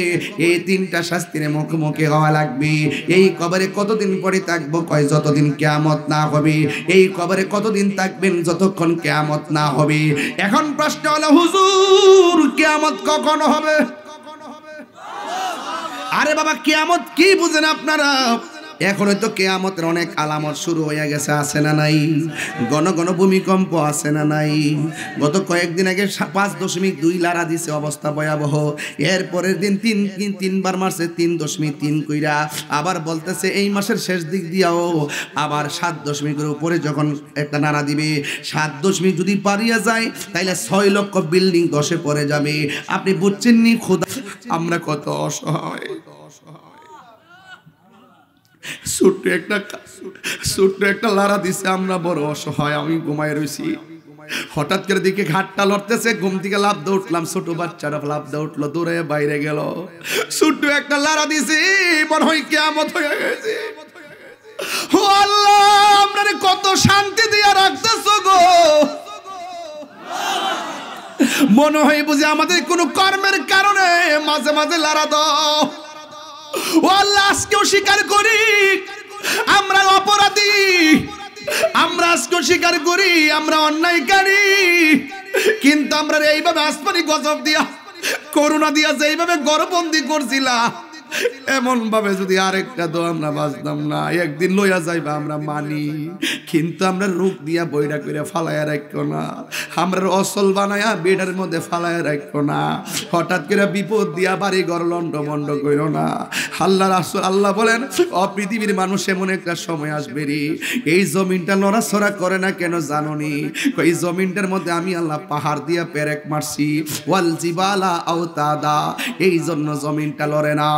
এই 3টা শাস্তির মুখোমুখি হওয়া লাগবে। এই কবরে কতদিন পরে থাকবো? কয় যতদিন কিয়ামত না হবে। এই কবরে কতদিন থাকবেন? যতক্ষণ কিয়ামত না হবে। এখন প্রশ্ন হলো হুজুর কিয়ামত কখন হবে? আরে বাবা কিয়ামত কি বুঝেন আপনারা? এখন তো কিয়ামতের অনেক আলামত শুরু হয়ে গেছে, আছে না নাই? ঘন ঘন ভূমিকম্প আছে না নাই? গত কয়েকদিন আগে 5.2 লারা দিছে, অবস্থা ভয়াবহ। এর পরের দিন 3বার মারছে 3.3 কইরা, আবার বলতেছে এই মাসের শেষ দিক দিয়াও আবার 7.0 উপরে যখন একটা নাড়া দিবে, 7.0 যদি পারিয়া যায় তাইলে 6 লক্ষ বিল্ডিং ধসে পড়ে যাবে। আপনি বুঝছেন নি খোদা আমরা কত অসহায়। ছোট্ট একটা লারা দিছে, আমরা বড় অসহায়। আমি ঘুমায় রইছি, হঠাৎ করে দিকে ঘাটটা লড়তেছে, ঘুম থেকে লাফ দিয়ে উঠলাম, ছোট বাচ্চারা লাফ দিয়ে উঠলো, দৌড়ে বাইরে গেল। ছোট্ট একটা লারা দিছে, মনে হয় কিয়ামত হয়ে গেছে। ও আল্লাহ, আপনারে কত শান্তি দিয়া রাখতেছো গো। মনে হয় বুঝি আমাদের কোনো কর্মের কারণে মাঝে মাঝে লারা দাও। ও আল্লাহ, আজকেও স্বীকার করি আমরা অপরাধী, আমরা আজকেও স্বীকার করি আমরা অন্যায়কারী, কিন্তু আমরা এইভাবে আসমানি গজব দিয়া করুণা দিয়া যেইভাবে গর্ভবন্দি করছিলা, এমন ভাবে যদি আরেকটা দো আমরা বাঁচতাম না। একদিন লইয়া যাইবা আমরা মানি, কিন্তু আমরা রোগ দিয়া বইরা করে ফালাইয়া রাখো না, আমরা অসল বানায়া বেডের মধ্যে ফালাইয়া রাখো না, হঠাৎ করে বিপদ দিয়া বাড়ি ঘর লন্ড মন্ড করো না। আল্লাহ রাসূল আল্লাহ বলেন পৃথিবীর মানুষ এমন একটা সময় আসবে রে, এই জমিনটা নড়াচড়া করে না কেন জানোনি? এই জমিনটার মধ্যে আমি আল্লাহ পাহাড় দিয়া পেরেক মারছি, ওয়াল জিবালা আওতাদা, এই জন্য জমিনটা লড়ে না।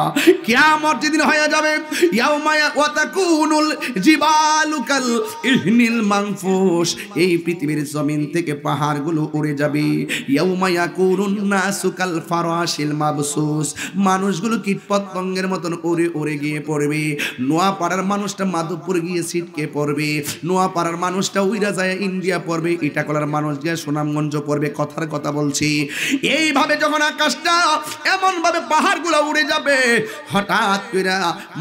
কিয়ামত যেদিন হয়ে যাবে, ইয়াউমা ওয়াতাকুনুল জিবালু কাল ইহনিল মানফুস, এই পৃথিবীর জমিন থেকে পাহাড়গুলো উড়ে যাবে। ইয়াউমা ইয়াকুনুন নাসু কাল ফারাশিল মাবসুস, মানুষগুলো কীটপতঙ্গের মতন উড়ে উড়ে গিয়ে পড়বে। নোয়াপাড়ার মানুষটা মাধবপুর গিয়ে ছিটকে পড়বে, নোয়াপাড়ার মানুষটা উইরা যায় ইন্ডিয়া পড়বে, ইটাকলার মানুষ গিয়ে সুনামগঞ্জ পড়বে। কথার কথা বলছি। এইভাবে যখন আকাশটা এমন ভাবে পাহাড়গুলো উড়ে যাবে, হঠাৎ করে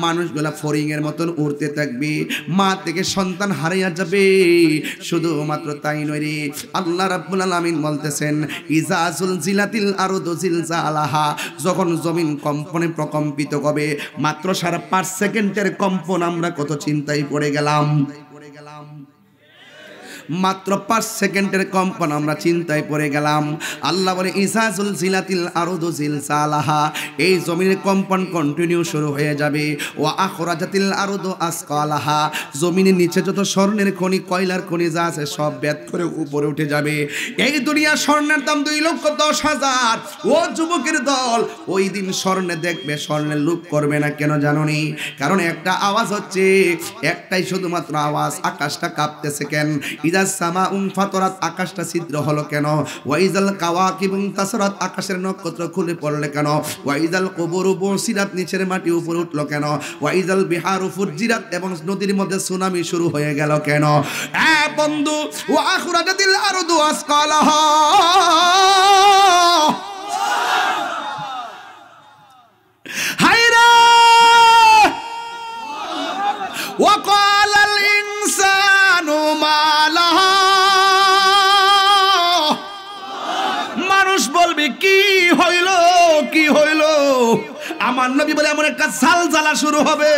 মানুষগুলা ফরিং এর মতন উড়তে থাকবে, মা থেকে সন্তান হারাইয়া যাবে। শুধুমাত্র তাই নয় রে, আল্লাহ রাব্বুল আলামিন বলতেছেন ইজা জুলজিলাতিল আরদু জিলজালাহা, যখন জমিন কম্পনে প্রকম্পিত হবে, মাত্র 5.5 সেকেন্ডের কম্পন আমরা কত চিন্তায় পড়ে গেলাম। মাত্র 5 সেকেন্ডের কম্পন আমরা চিন্তায় পড়ে গেলাম। আল্লাহ বলে ইজা জুলজিলাতিল আরদু জিলজালাহা, এই জমিনের কম্পন কন্টিনিউ শুরু হয়ে যাবে। ওয়া আখরাজাতিল আরদু আসকালাহা, জমিনের নিচে যত স্বর্ণের খনি কয়লার খনি যা আছে সব বেদ করে উপরে উঠে যাবে। এই দুনিয়া স্বর্ণের দাম 2,10,000। ও যুবকের দল, ওই দিন স্বর্ণে দেখবে, স্বর্ণের লোভ করবে না। কেন জানোনি? কারণ একটা আওয়াজ হচ্ছে, একটাই শুধুমাত্র আওয়াজ, আকাশটা কাঁপতেছে কেন? ফাতরাত, আকাশটা ছিদ্র হলো কেন? ওয়াইজাল কাওয়াকিবুন তাসরাত, আকাশের নক্ষত্র খুলে পড়লে কেন? ওয়াইজাল কুবুরু বুসিরাত, নিচের মাটি উপরে উঠলো কেন? ওয়াইজাল বিহারু ফুজ্জিরাত, এবং নদীর মধ্যে সুনামি শুরু হয়ে গেল কেন? বন্ধু, ওয়া আখরাজাতিল আরদু আসকালাহা, হায়রা ওয়া ক্বালাল ইনসানু মা লাহা, মানুষ বলবে কি হইল, কি হইল? আমার নবী বলে এমন একটা জালজালা শুরু হবে,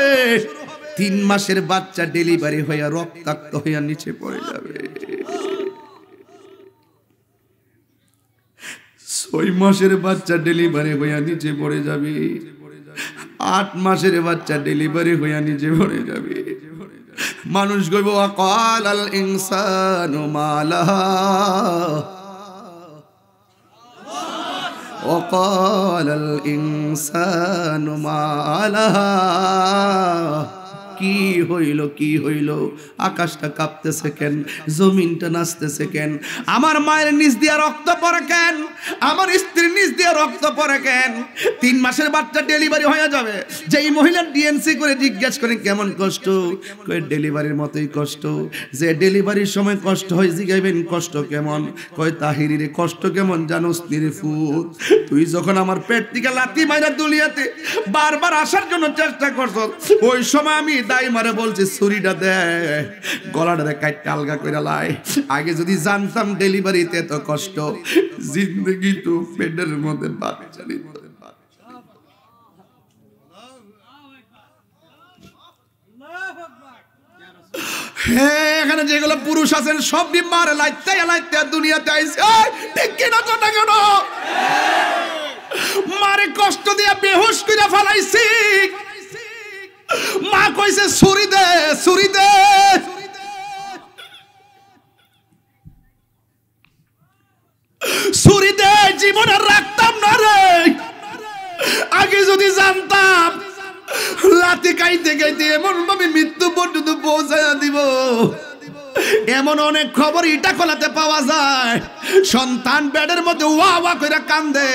3 মাসের বাচ্চা ডেলিভারি হইয়া রক্তাক্ত হইয়া নিচে পড়ে যাবে। 6 মাসের বাচ্চা ডেলিভারি হইয়া নিচে পড়ে যাবে। 8 মাসের বাচ্চা ডেলিভারি হইয়া নিচে পড়ে যাবে। মানুষ কইব ওয়াকালাল ইনসানু মা লাহা, ওয়াকালাল ইনসানু মা লাহা, কি হইল, কি হইল? আকাশটা কাঁপতেছে কেন? জমিনটা নাচতেছে কেন? আমার মায়ের নিচ দিয়া রক্ত পড়ে কেন? আমার স্ত্রীর নিচ দিয়া রক্ত পড়ে কেন? 3 মাসের বাচ্চা ডেলিভারি হয়ে যাবে। যেই মহিলা ডিএনসি করে জিজ্ঞেস করে কেমন কষ্ট, কই ডেলিভারির মতোই কষ্ট। যে ডেলিভারির সময় কষ্ট হয় জিগাইবেন কষ্ট কেমন, কয় তাহিরি রে কষ্ট কেমন জানোস নিরে ফুত, তুই যখন আমার পেট থেকে লাথি মাইরা দুলিয়াতে বারবার আসার জন্য চেষ্টা করছ, ওই সময় আমি দাই মারে বলছি ছুরিটা দে, গলাটা কাটতে আলগা করে লাই। আগে যদি জানতাম ডেলিভারিতে এত কষ্ট, জিন্দগি তো পেটের মধ্যে বাচ্চা নিত। হ্যাঁ, এখানে যেগুলো পুরুষ আছেন সব মারে লাইতে লাইতে দুনিয়াতে আইছে, ঠিক কিনা কথা কেন? মারে কষ্ট দিয়া বেহুশ করে ফেলাইছি, মা কইছে ছুরি দে, ছুরি দে। ছুরি দে, জীবনে রাখতাম না রে। আগে যদি জানতাম লাথি খাইতে খাইতে এমন ভাবে মৃত্যু পর্যন্ত পৌঁছায়া দিব। এমন অনেক খবর ইটা খোলাতে পাওয়া যায়, সন্তান বেডের মধ্যে ওয়া ওয়া করে কান্দে,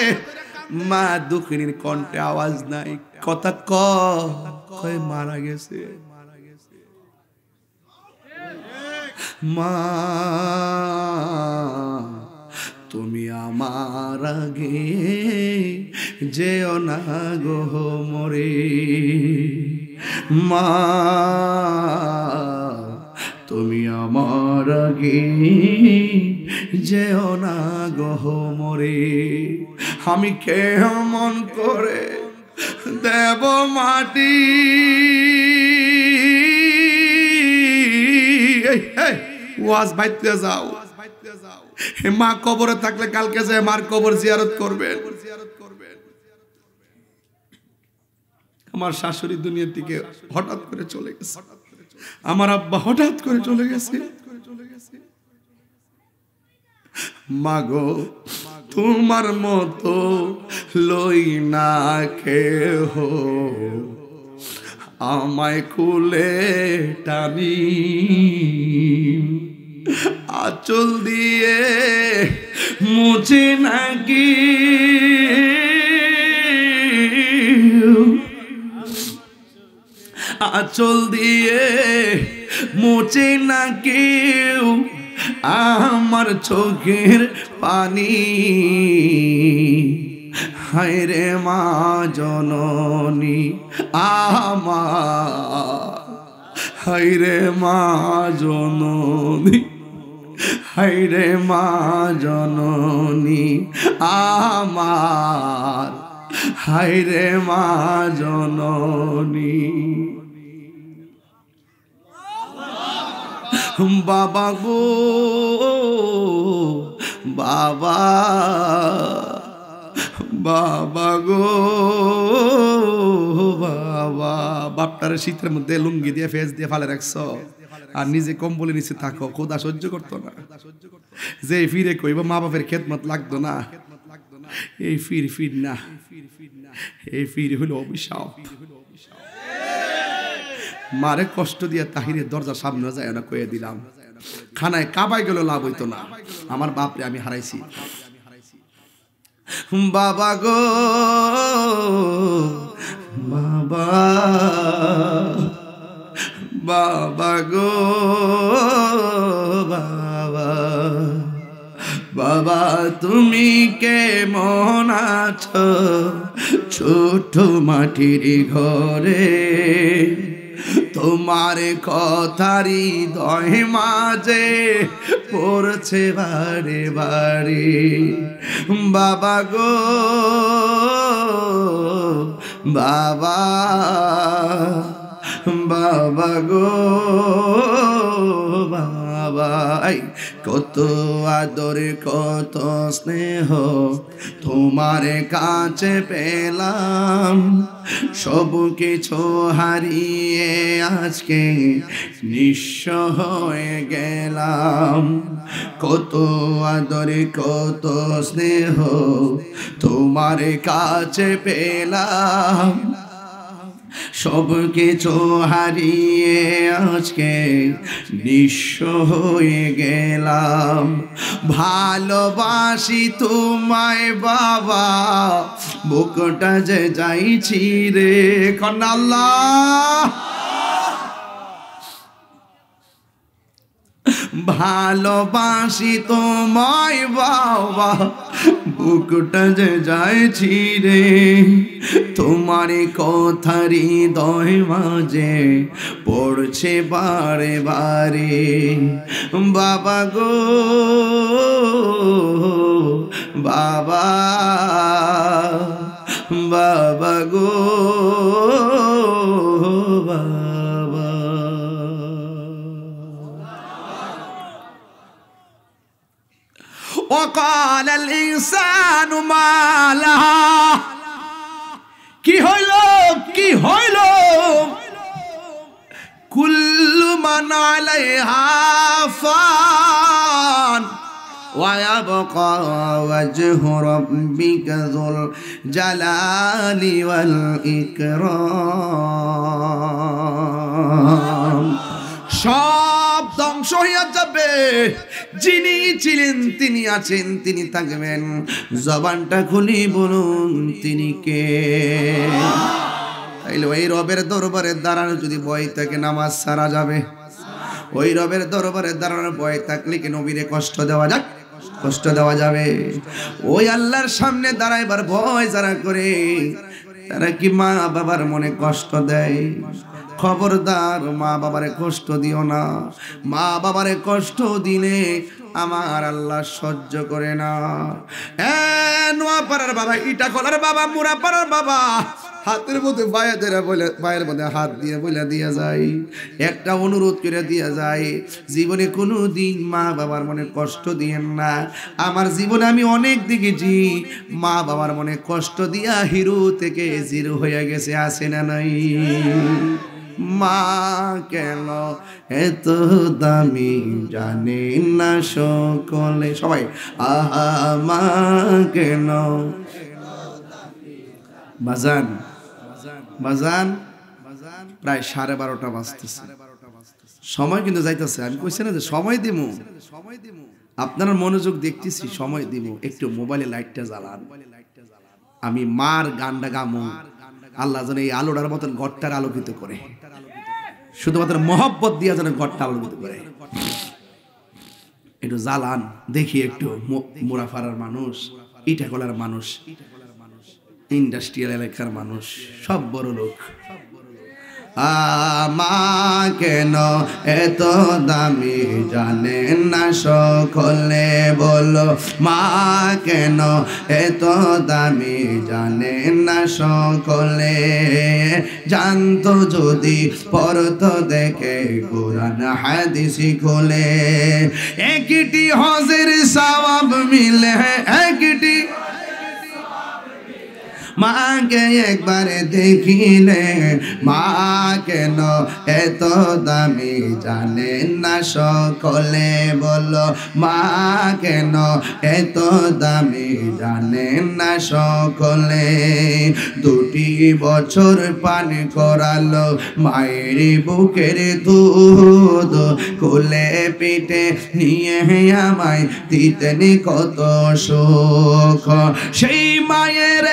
মা দুঃখিনীর কণ্ঠে আওয়াজ নাই, কথা কয় মারা গেছে। মা তুমি আমার আগে যেও না গো মরে, মা তুমি আমার আগে যেও না গো মরে। আমি কেমন করে দেব মাটি, ওয়াজ বাইতে যাও। মা কবরে থাকলে কালকে যায় মার কবর জিয়ারত করবেন। আমার শাশুড়ি দুনিয়া থেকে হঠাৎ করে চলে গেছে, আমার আব্বা হঠাৎ করে চলে গেছে। মাগো তোমার মতো লই না কেহ, আমায় কুলে টানি, আঁচল দিয়ে মুছে নাকি, আঁচল দিয়ে মুছে না কেউ আমার চোখের পানি। হায় রে মা জননী আমার, হায় রে মা জননী, হায় রে মা জননী আমার, হায় রে মা জননী। বাবা গো বাবা, বাবা গো বাবা, বাপটারে শীতের মধ্যে লুঙ্গি দিয়ে ফেস দিয়ে ফালে রাখছ আর নিজে কম্বলের নিচে থাকো, খোদা সহ্য করতো না। যে ফিরে কইব মা বাপের খেদমত লাগতো না, এই ফির না, এই ফির হলো অভিশাপ। মারে কষ্ট দিয়ে তাহিরের দরজা সামনে যায় না কয়ে দিলাম, খানায় কাবাই গেল লাভ হইতো না, আমার বাপরে আমি হারাইছি। বাবা গো বাবা, বাবা গো বাবা, বাবা তুমি কেমন আছো ছোট মাটির ঘরে, তোমার কথারি দয় মাঝে পড়ছে বারে বারে। বাবা গো বাবা, বাবা গো বাবা, কত আদর কত স্নেহ তোমার কাছে পেলাম, সব কিছু হারিয়ে আজকে নিঃস্ব হয়ে গেলাম। কত আদর কত স্নেহ তোমার কাছে পেলাম, সব কিছু হারিয়ে আজকে নিঃস্ব হয়ে গেলাম। ভালোবাসি তোমায় বাবা, বুকটা যে যাইছি রে কন্যা আল্লাহ। ভালোবাসি তোমায় বাবা, বুকটা যে যাইছি রে, তোমার কথারি দয় মাঝে পড়ছে বারে বারে। বাবা গো বাবা, বাবা গো বাবা। وقال الإنسان ما لها, কি হইল কি হইল, কুল্লু মান আলাইহা ফান ويبقى وجه ربك ذو الجلال والإكرام। সব ধ্বংস হইয়া যাবে, যিনি ছিলেন তিনি আছেন তিনি থাকবেন। জবানটা খুলি বলুন তিনি কে? তাইলে ওই রবের দরবারে দাঁড়ানো যদি ভয় থাকে নামাজ সারা যাবে। ওই রবের দরবারে দাঁড়ানোর ভয় থাকলে কি নবীরে কষ্ট দেওয়া যাক? কষ্ট দেওয়া যাবে? ওই আল্লাহর সামনে দাঁড়াইবার ভয় যারা করে তারা কি মা বাবার মনে কষ্ট দেয়? খবরদার মা বাবারে কষ্ট দিও না। মা বাবারে কষ্ট দিলে আমার আল্লাহ সহ্য করে না। নোয়াপাড়ার বাবা, ইটাখলার বাবা, মুরাপাড়ার বাবা, হাতের মধ্যে পায়ের মধ্যে হাত দিয়ে বলে দিয়া যায়, একটা অনুরোধ করে দিয়া যায়, জীবনে কোনো দিন মা বাবার মনে কষ্ট দিয়েন না। আমার জীবনে আমি অনেক দেখেছি মা বাবার মনে কষ্ট দিয়া হিরো থেকে জিরো হয়ে গেছে, আছে না নাই? মা কেন এত দামি জানে না সকলে, সবাই আহা মা কেন। বাজান বাজান প্রায় 12:30 বাজতেছে, সময় কিন্তু যাইতেছে। আমি কইছি না যে সময় দিব, আপনারা মনোযোগ দেখতেছি, সময় দিব। একটু মোবাইলে লাইটটা জ্বালান, আমি মার গানটা গামো। আল্লাহ যেন এই আলোটার মতন ঘরটার আলোকিত করে, শুধুমাত্র মহব্বত দিয়া যেন ঘরটা আলোকিত করে। একটু জ্বালান দেখি, একটু মুরাপাড়ার মানুষ, ইটাখলার মানুষ ইন্ডাস্ট্রিয়াল এলাকার মানুষ, সব বড় লোক। মা কেন এত দামি জানেন না সকলে, বলো মা কেন এত দামি জানেন না সকলে। জানতো যদি পড়তো দেখে কোরআন হাদিস খুলে, একটি হজের সওয়াব মিলে, একটি মাকে একবার দেখিলে। মা কেন এত দামি জানেন না সকলে, বলো মা কেন এত দামি জানেন না সকলে। 2 বছর পান করালো মায়ের বুকের দুধ, কোলে পিঠে নিয়ে আমায় দিতেন কত সুখ। সেই মায়ের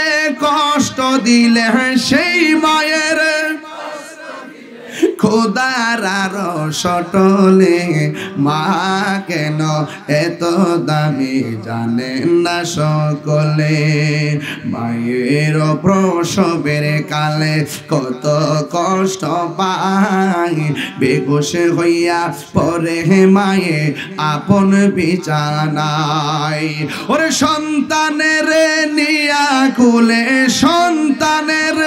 কষ্ট দিলে, সেই মায়ের খোদার আরো সটলে। মা কেন এত দামি জানেন না সকলে। মায়ের প্রসবের কালে কত কষ্ট পাই, বেহুশ হইয়া পরে মায়ে আপন বিছানায়। ওরে সন্তানের নিয়া কুলে, সন্তানের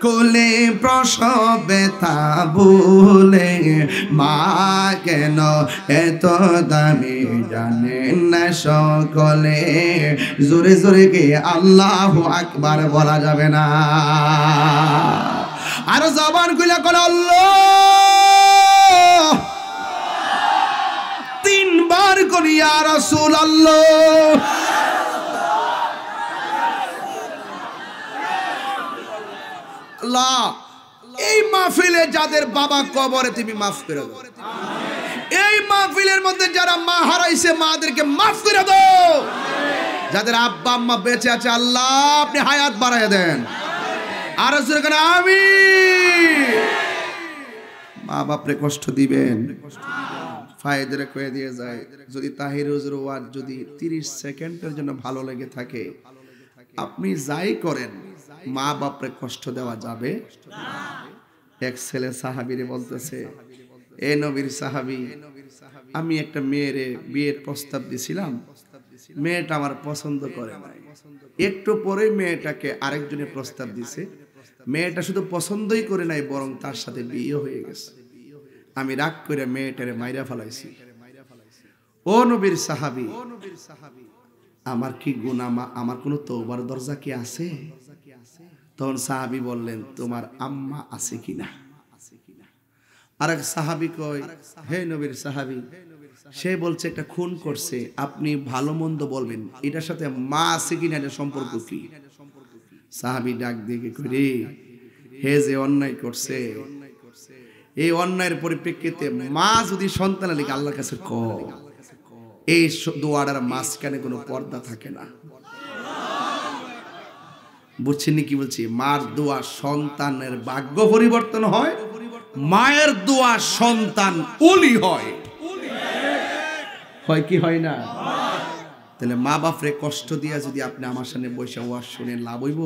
কোলে প্রসব ব্যথা বলে। মা কেন এত দামি জানেন না সকলে। জোরে জোরে কে আল্লাহু আকবার বলা যাবে না? আরো জবান খুলে করে আল্লাহ 3 বার করি ইয়া রাসূলুল্লাহ। এই মাহফিলে যাদের বাবা কবরে তুমি মাফ করে দাও। এই মাহফিলের মধ্যে যারা মা হারাইছে মাদেরকে মাফ করে দাও। যাদের আব্বা আম্মা বেঁচে আছে আল্লাহ আপনি হায়াত বাড়ায় দেন। আর আমিন। মা বাপরে কষ্ট দিবেন, ফায়দারে কয়ে দিয়ে যায়। যদি তাহির হুজুর ওয়াজ যদি 30 সেকেন্ডের জন্য ভালো লেগে থাকে, আপনি যাই করেন মা বাপরে কষ্ট দেওয়া যাবে না। এক ছেলে সাহাবীরে বলতেছে, এ নবীর সাহাবী, আমি একটা মেয়েরে বিয়ের প্রস্তাব দিছিলাম, মেয়েটা আমার পছন্দ করে নাই। একটু পরে মেয়েটাকে আরেকজনে প্রস্তাব দিছে, মেয়েটা শুধু পছন্দই করে নাই বরং তার সাথে বিয়ে হয়ে গেছে। আমি রাগ করে মেয়েটারে মাইরা ফেলাইছি। ও নবীর সাহাবী, আমার কি গুনাহ, আমার কোনো তওবার দরজা কি আছে? তখন সাহাবী বললেন, তোমার আম্মা আছে কিনা? আরেক সাহাবী কয়, হে নবীর সাহাবী, সে বলছে একটা খুন করছে, আপনি ভালো মন্দ বলবেন, এটার সাথে মা আছে কিনা এর সম্পর্ক কি? সাহাবী ডাক দিয়ে কয়, রে হে যে অন্যায় করছে, এই অন্যায়ের পরিপ্রেক্ষিতে মা যদি সন্তানের লিখে আল্লাহর কাছে কও, এই দোয়াটার মাঝখানে কোনো পর্দা থাকে না। বুঝছেন কি বলছি? মার দোয়া সন্তানের ভাগ্য পরিবর্তন হয়, মায়ের দোয়া সন্তান ওলি হয়। হয় কি হয় না? তাহলে মা বাপরে কষ্ট দিয়া যদি আপনি আমার সামনে বসে ওয়াজ শুনেন, লাভ হইব?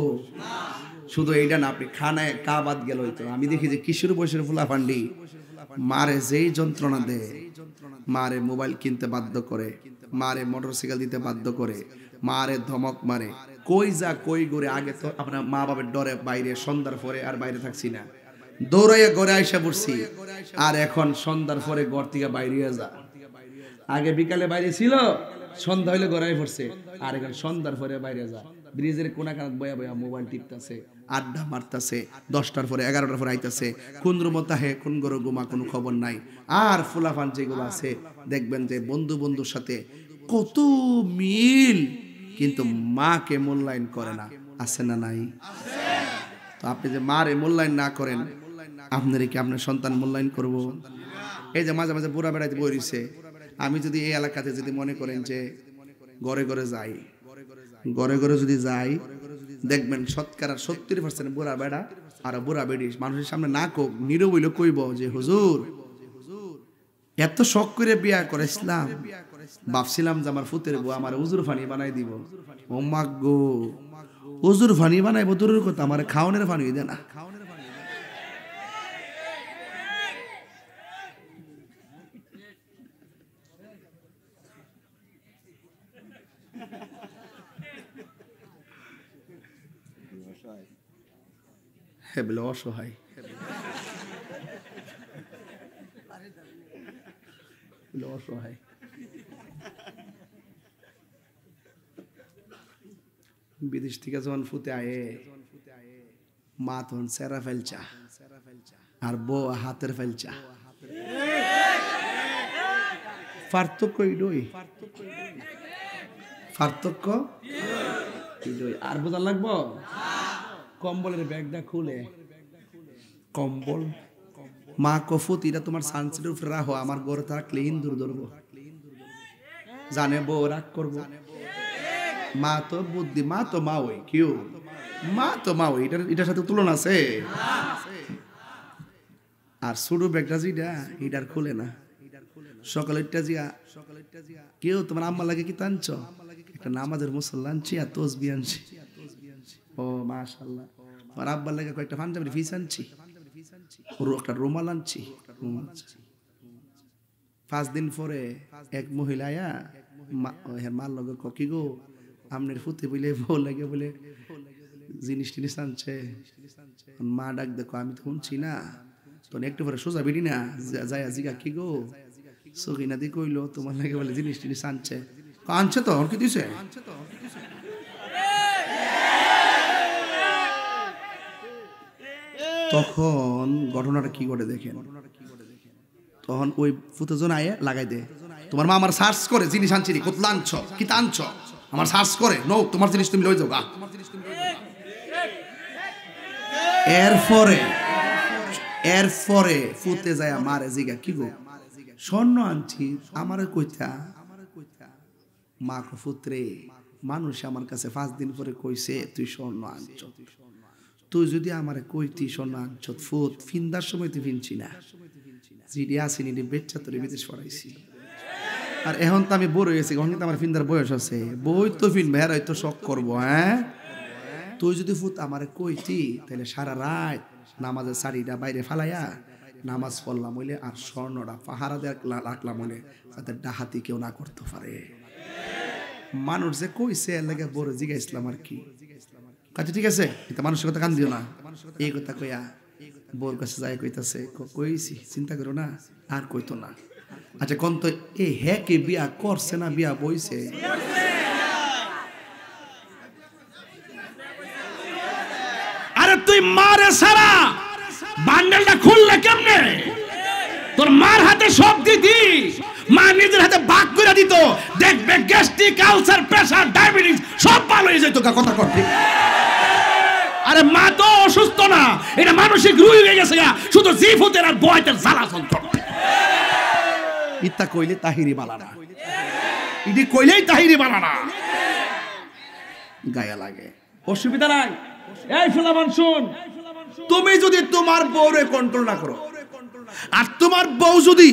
শুধু এইটা না, আপনি খানায় কাবাদ গেল হইতো। আমি দেখি যে কিশোর বয়সের ফুলাফান্ডি মারে যেই যন্ত্রণা দেয়, মারে মোবাইল কিনতে বাধ্য করে, মারে মোটরসাইকেল দিতে বাধ্য করে, মারে ধমক মারে, কই যা কই ঘুরে। আগে তো আপনার মা বাবার ডরে বাইরে, সন্ধ্যার পরে আর বাইরে থাকছি না, দৌড়াইয়া ঘরে আইসা পড়ছি। আর এখন সন্ধ্যার পরে ঘর থেকে বাইরে যা। আগে বিকালে বাইরে ছিল, সন্ধ্যা হইলে ঘরে পড়ছে, আর এখন সন্ধ্যার পরে বাইরে যা। ব্রিজের কোনা কানাত বয়া বয়া মোবাইল টিপতেছে, আড্ডা মারতেছে, 10টার পরে 11টার পরে আইতেছে, কোন রুমতা হে কোন গরো গুমা কোনো খবর নাই। আর ফুলাফান যেগুলো আছে দেখবেন যে বন্ধু বন্ধুর সাথে কত মিল, কিন্তু মাকে মূল্যায়ন করে না। আছে না নাই? তো আপনি যে মারে মূল্যায়ন না করেন, আপনারই কি আপনার সন্তান মূল্যায়ন করব? এই যে মাঝে মাঝে বুড়া বেড়াইতে বইছে, আমি যদি এই এলাকাতে যদি মনে করেন যে ঘরে ঘরে যাই, ঘরে ঘরে যদি যাই, দেখবেন শতকরা 70% বুড়া বেড়া আর বুড়া বেড়ি মানুষের সামনে না কোক, নীরবইল কইব যে হুজুর এত শখ করে বিয়া করেছিলাম, ভাবছিলাম যে আমার ফুতের বউ আমার হুজুর ফানি বানাই দিব। ও মাগো, হুজুর ফানি বানাইব দূরের কথা, আমার খাওয়ানোর ফানি দেয় না। হ্যাঁ বলে অসহায়, অসহায়। বিদেশ থেকে যখন ফুতে আয়ে মা তখন সেরা ফেলচা আর বউ হাতের ফেলচা। পার্থক্য ইডই, পার্থক্য ইডই। আর বোঝা লাগবো কম্বলের ব্যাগটা খুলে কম্বল মা কফুত এটা তোমার সানসেটের উপরে রাখো, আমার ঘরে থাকলে হিন্দুর ধরবো, জানে বউ রাগ করবো। মা তো বুদ্ধি, মা তো মা ওই কেউ, মা তো মা ওই, এটার সাথে তুলনা আছে। আর ছোট ব্যাগটা যেটা এটার খুলে না, সকালেরটা জিয়া কেউ তোমার আম্মা লাগে কি টানছ, একটা নামাজের মুসল্লা আনছি আর তসবি আনছি, ও মাশাআল্লাহ। আর আব্বার লাগে কয়েকটা পাঞ্জাবির ফিস আনছি, একটা রুমাল আনছি। 5 দিন পরে এক মহিলা আয়া মার লগে কি গো আমনের ফুতে বলে বউ লাগে বলে জিনিস টিনিস আনছে। মা ডাক দেখো আমি তো শুনছি না, তো একটু পরে সোজা বেরি না যায় জিগা কি গো সকিনা দি কইলো তোমার লাগে বলে জিনিস টিনিস আনছে। আনছে তো কি দিছে, তখন ঘটনাটা কি করে দেখেন। তখন ওই ফুতেজন আয়ে লাগাই দে, তোমার মা আমার সার্চ করে জিনিস আনছি কোথা আনছ কি আনছ, আমার সার্চ করে নো তোমার জিনিস তুমি লই যাও গা। এরপরে ফুতে যায় মারে জিগা কি গো স্বর্ণ আনছি আমারে কইতা, মা কো ফুতরে মানুষ আমার কাছে 5 দিন পরে কইছে তুই স্বর্ণ আনছ, তুই যদি আমারে কইতি স্বর্ণ আনছ ফুত ফিন্দার সময় তুই ফিনছি না, জিডি আসিনি বেচ্চা তোর বিদেশ পড়াইছি। আর এখন তো আমি বড় হয়েছি, এখন কিন্তু আমার ফিন্দার বয়স আছে, বই তো ফিনবে হ্যাঁ তো শখ করবো। হ্যাঁ তুই যদি ফুত আমারে কইতি তাহলে সারা রাত নামাজের শাড়িটা বাইরে ফালাইয়া নামাজ পড়লাম হইলে আর স্বর্ণটা পাহারা রাখলাম হইলে যাতে ডাহাতি কেউ না করতে পারে। মানুষ যে কইছে এর লাগে বড় জিগাইছিলাম আর কি। আচ্ছা ঠিক আছে, এটা মানুষের কথা কান দিও না, এই কথা কইয়া বোর কাছে যাই কইতাছে কইছি চিন্তা করো না আর কইতো না। আচ্ছা কোন তো এ হ্যাঁ কে বিয়া করছে না বিয়া বইছে, আরে তুই মারে সারা বান্ডেলটা খুললে কেমনে, তোর মার হাতে সব দিদি মা নিজের হাতে ভাগ করে দিত, দেখবে গ্যাস্ট্রিক আলসার প্রেসার ডায়াবেটিস সব ভালো হয়ে যেত কথা করতে। আরে মা তো অসুস্থ না, এটা মানসিক রোগ হয়ে গেছে, শুধু জিফুতের আর বয়তের জ্বালা যন্ত্রণা। ইত্তা কইলে তাহিরি বালানা, ইদি কইলেই তাহিরি বালানা গায়া লাগে, অসুবিধা নাই। এই ফুলামান শুন, তুমি যদি তোমার বউরে কন্ট্রোল না করো আর তোমার বউ যদি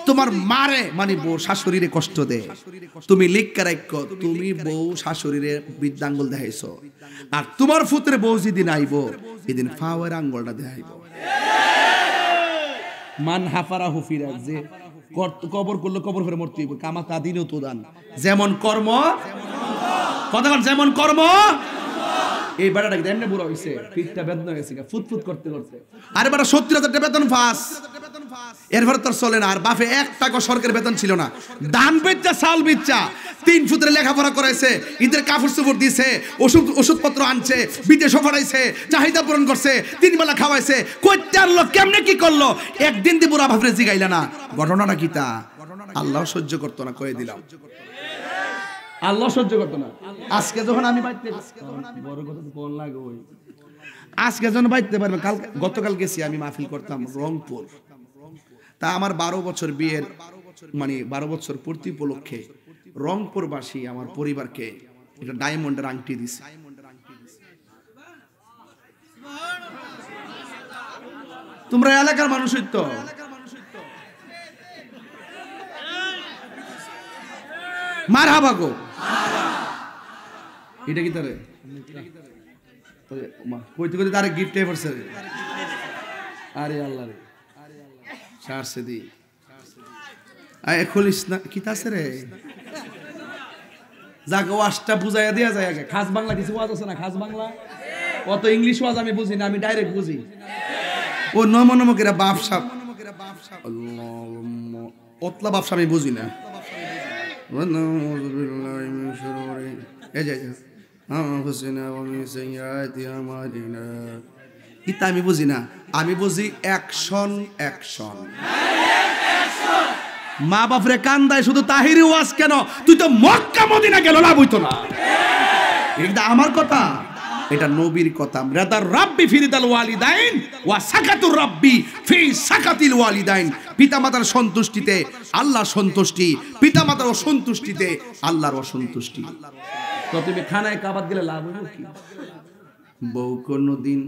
তোমার মারে মানে বউ শাশুড়িরে কষ্ট দেয়, তুমি লিখকা রাখো তুমি বউ শাশুড়িরে বৃদ্ধাঙ্গুল দেখাইছো, আর তোমার ফুতের বউ যেদিন আইব এদিন ফাওয়ার আঙ্গুলটা দেখাইব। মান হাফারা হুফিরা, যে কবর করলে কবর ফেরে মরতে হইব, কামাতা দিনও তো দান, যেমন কর্ম কতক্ষণ যেমন কর্ম। এই বেটাটা কিন্তু এমনি বুড়ো হয়েছে, পিঠটা বেদনা হয়েছে ফুটফুট করতে করতে, আরে বেটা 70,000 টাকা বেতন ফাঁস, এরপরে তোর চলে না। আর বাপে 1 টাকা সরকারি বেতন ছিল না, দান বেচা চাল বেচা 3 ফুটের লেখাপড়া করাইছে, ঈদের কাপড় চোপড় দিছে, ওষুধপত্র আনছে, বিদেশে পাঠাইছে, চাহিদা পূরণ করছে, 3 বেলা খাওয়াইছে, কইতে আনলো কেমনে কি করলো, একদিন দি বুড়া বাপরে জিগাইলা না। ঘটনাটা কি তা আল্লাহ সহ্য করতো না, কয়ে দিলাম আল্লাহ সহ্য করতো না। আজকে যখন আমি বাইতে বড় কথা তো কোন লাগে ওই আজকে যখন বাইতে পারবে, গতকাল গেছি আমি মাহফিল করতাম রংপুর, তা আমার 12 বছর বিয়ের মানে 12 বছর পূর্তি উপলক্ষে রংপুরবাসী আমার পরিবারকে একটা ডায়মন্ডের আংটি দিছে। তোমরা এলাকার মানুষই তো, মারহাবা গো, এটা কি তারে কইতে কইতে তারে গিফটে পড়ছে আরে আল্লাহ রে ছাড়ছে দি আয় খুলিস না কি তাছে রে যাকে ওয়াজটা বুঝাইয়া দেয়া যায় আগে খাস বাংলা কিছু ওয়াজ আছে না খাস বাংলা অত ইংলিশ ওয়াজ আমি বুঝি না আমি ডাইরেক্ট বুঝি ও নম নম করে বাপ সাপ অতলা বাপ সাপ আমি বুঝি না এই যে ইতা আমি বুঝি না আমি বুঝি অ্যাকশন অ্যাকশন মা বাপরে কান্দায় শুধু তাহিরি ওয়াজ কেন তুই তো মক্কা মদিনা গেল লাভ হইতো না এটা আমার কথা এটা নবীর কথা রাদার রাব্বি ফিরিদাল ওয়ালিদাইন ওয়া সাকাতুর রাব্বি ফি সাকাতিল ওয়ালিদাইন পিতামাতার সন্তুষ্টিতে আল্লাহর সন্তুষ্টি পিতামাতার অসন্তুষ্টিতে আল্লাহর অসন্তুষ্টি তো তুমি খানায় কাবাত গেলে লাভ হলো কি বউ কোনদিন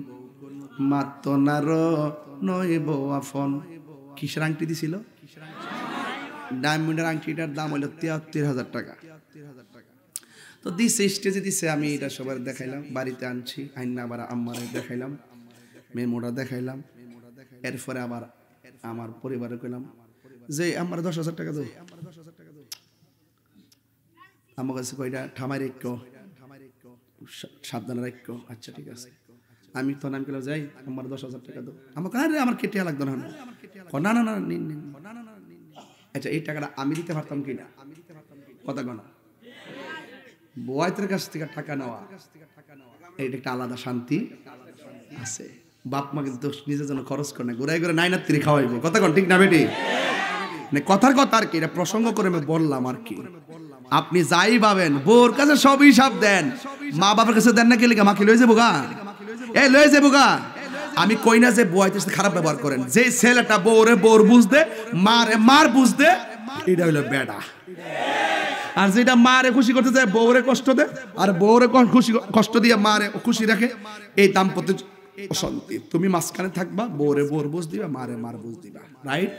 মাত্ত নার নয় বউ আফন কিসের আংটি দিছিল ডায়মন্ডের আংটিটার দাম হলো ৭৩,০০০ টাকা তো দিছে স্টেজে দিছে আমি এটা সবার দেখাইলাম বাড়িতে আনছি আইনা আবার আম্মারে দেখাইলাম মেমোটা দেখাইলাম এরপরে আবার আমার পরিবারে কইলাম যে আমার ১০,০০০ টাকা দাও আমার কাছে কইটা ঠামাই রেখো সাবধানে রেখো আচ্ছা ঠিক আছে আমি তো নাম কইলাম যাই আমার ১০,০০০ টাকা দাও আমার আরে আমার কেটে লাগতো না না না না নিন নিন আচ্ছা এই টাকাটা আমি দিতে পারতাম কি না কথা গনা বউয়ের কাছ থেকে টাকা নেওয়া এইটা একটা আলাদা শান্তি আছে বাপ মা কিন্তু নিজের জন্য খরচ করে না ঘুরাই ঘুরে নাই নাত্রি খাওয়াইবো কথা কোন ঠিক না বেটি মানে কথার কথা আর কি এটা প্রসঙ্গ করে আমি বললাম আর কি আপনি যাই পাবেন বউর কাছে সব হিসাব দেন মা বাবার কাছে দেন না কি লিখা মাকে লয়ে যাবো গা এই লয়ে যাবো গা আমি কই না যে বউয়ের সাথে খারাপ ব্যবহার করেন যে ছেলেটা বউরে বউর বুঝদে মারে মার বুঝদে এটা হলো বেডা আর যেটা মারে খুশি করতে যায় বউরে কষ্ট দে আর বউরে খুশি কষ্ট দিয়ে মারে খুশি রাখে এই দাম্পত্য অশান্তি তুমি মাঝখানে থাকবা বউরে বউর বুঝ দিবা মারে মার বুঝ দিবা রাইট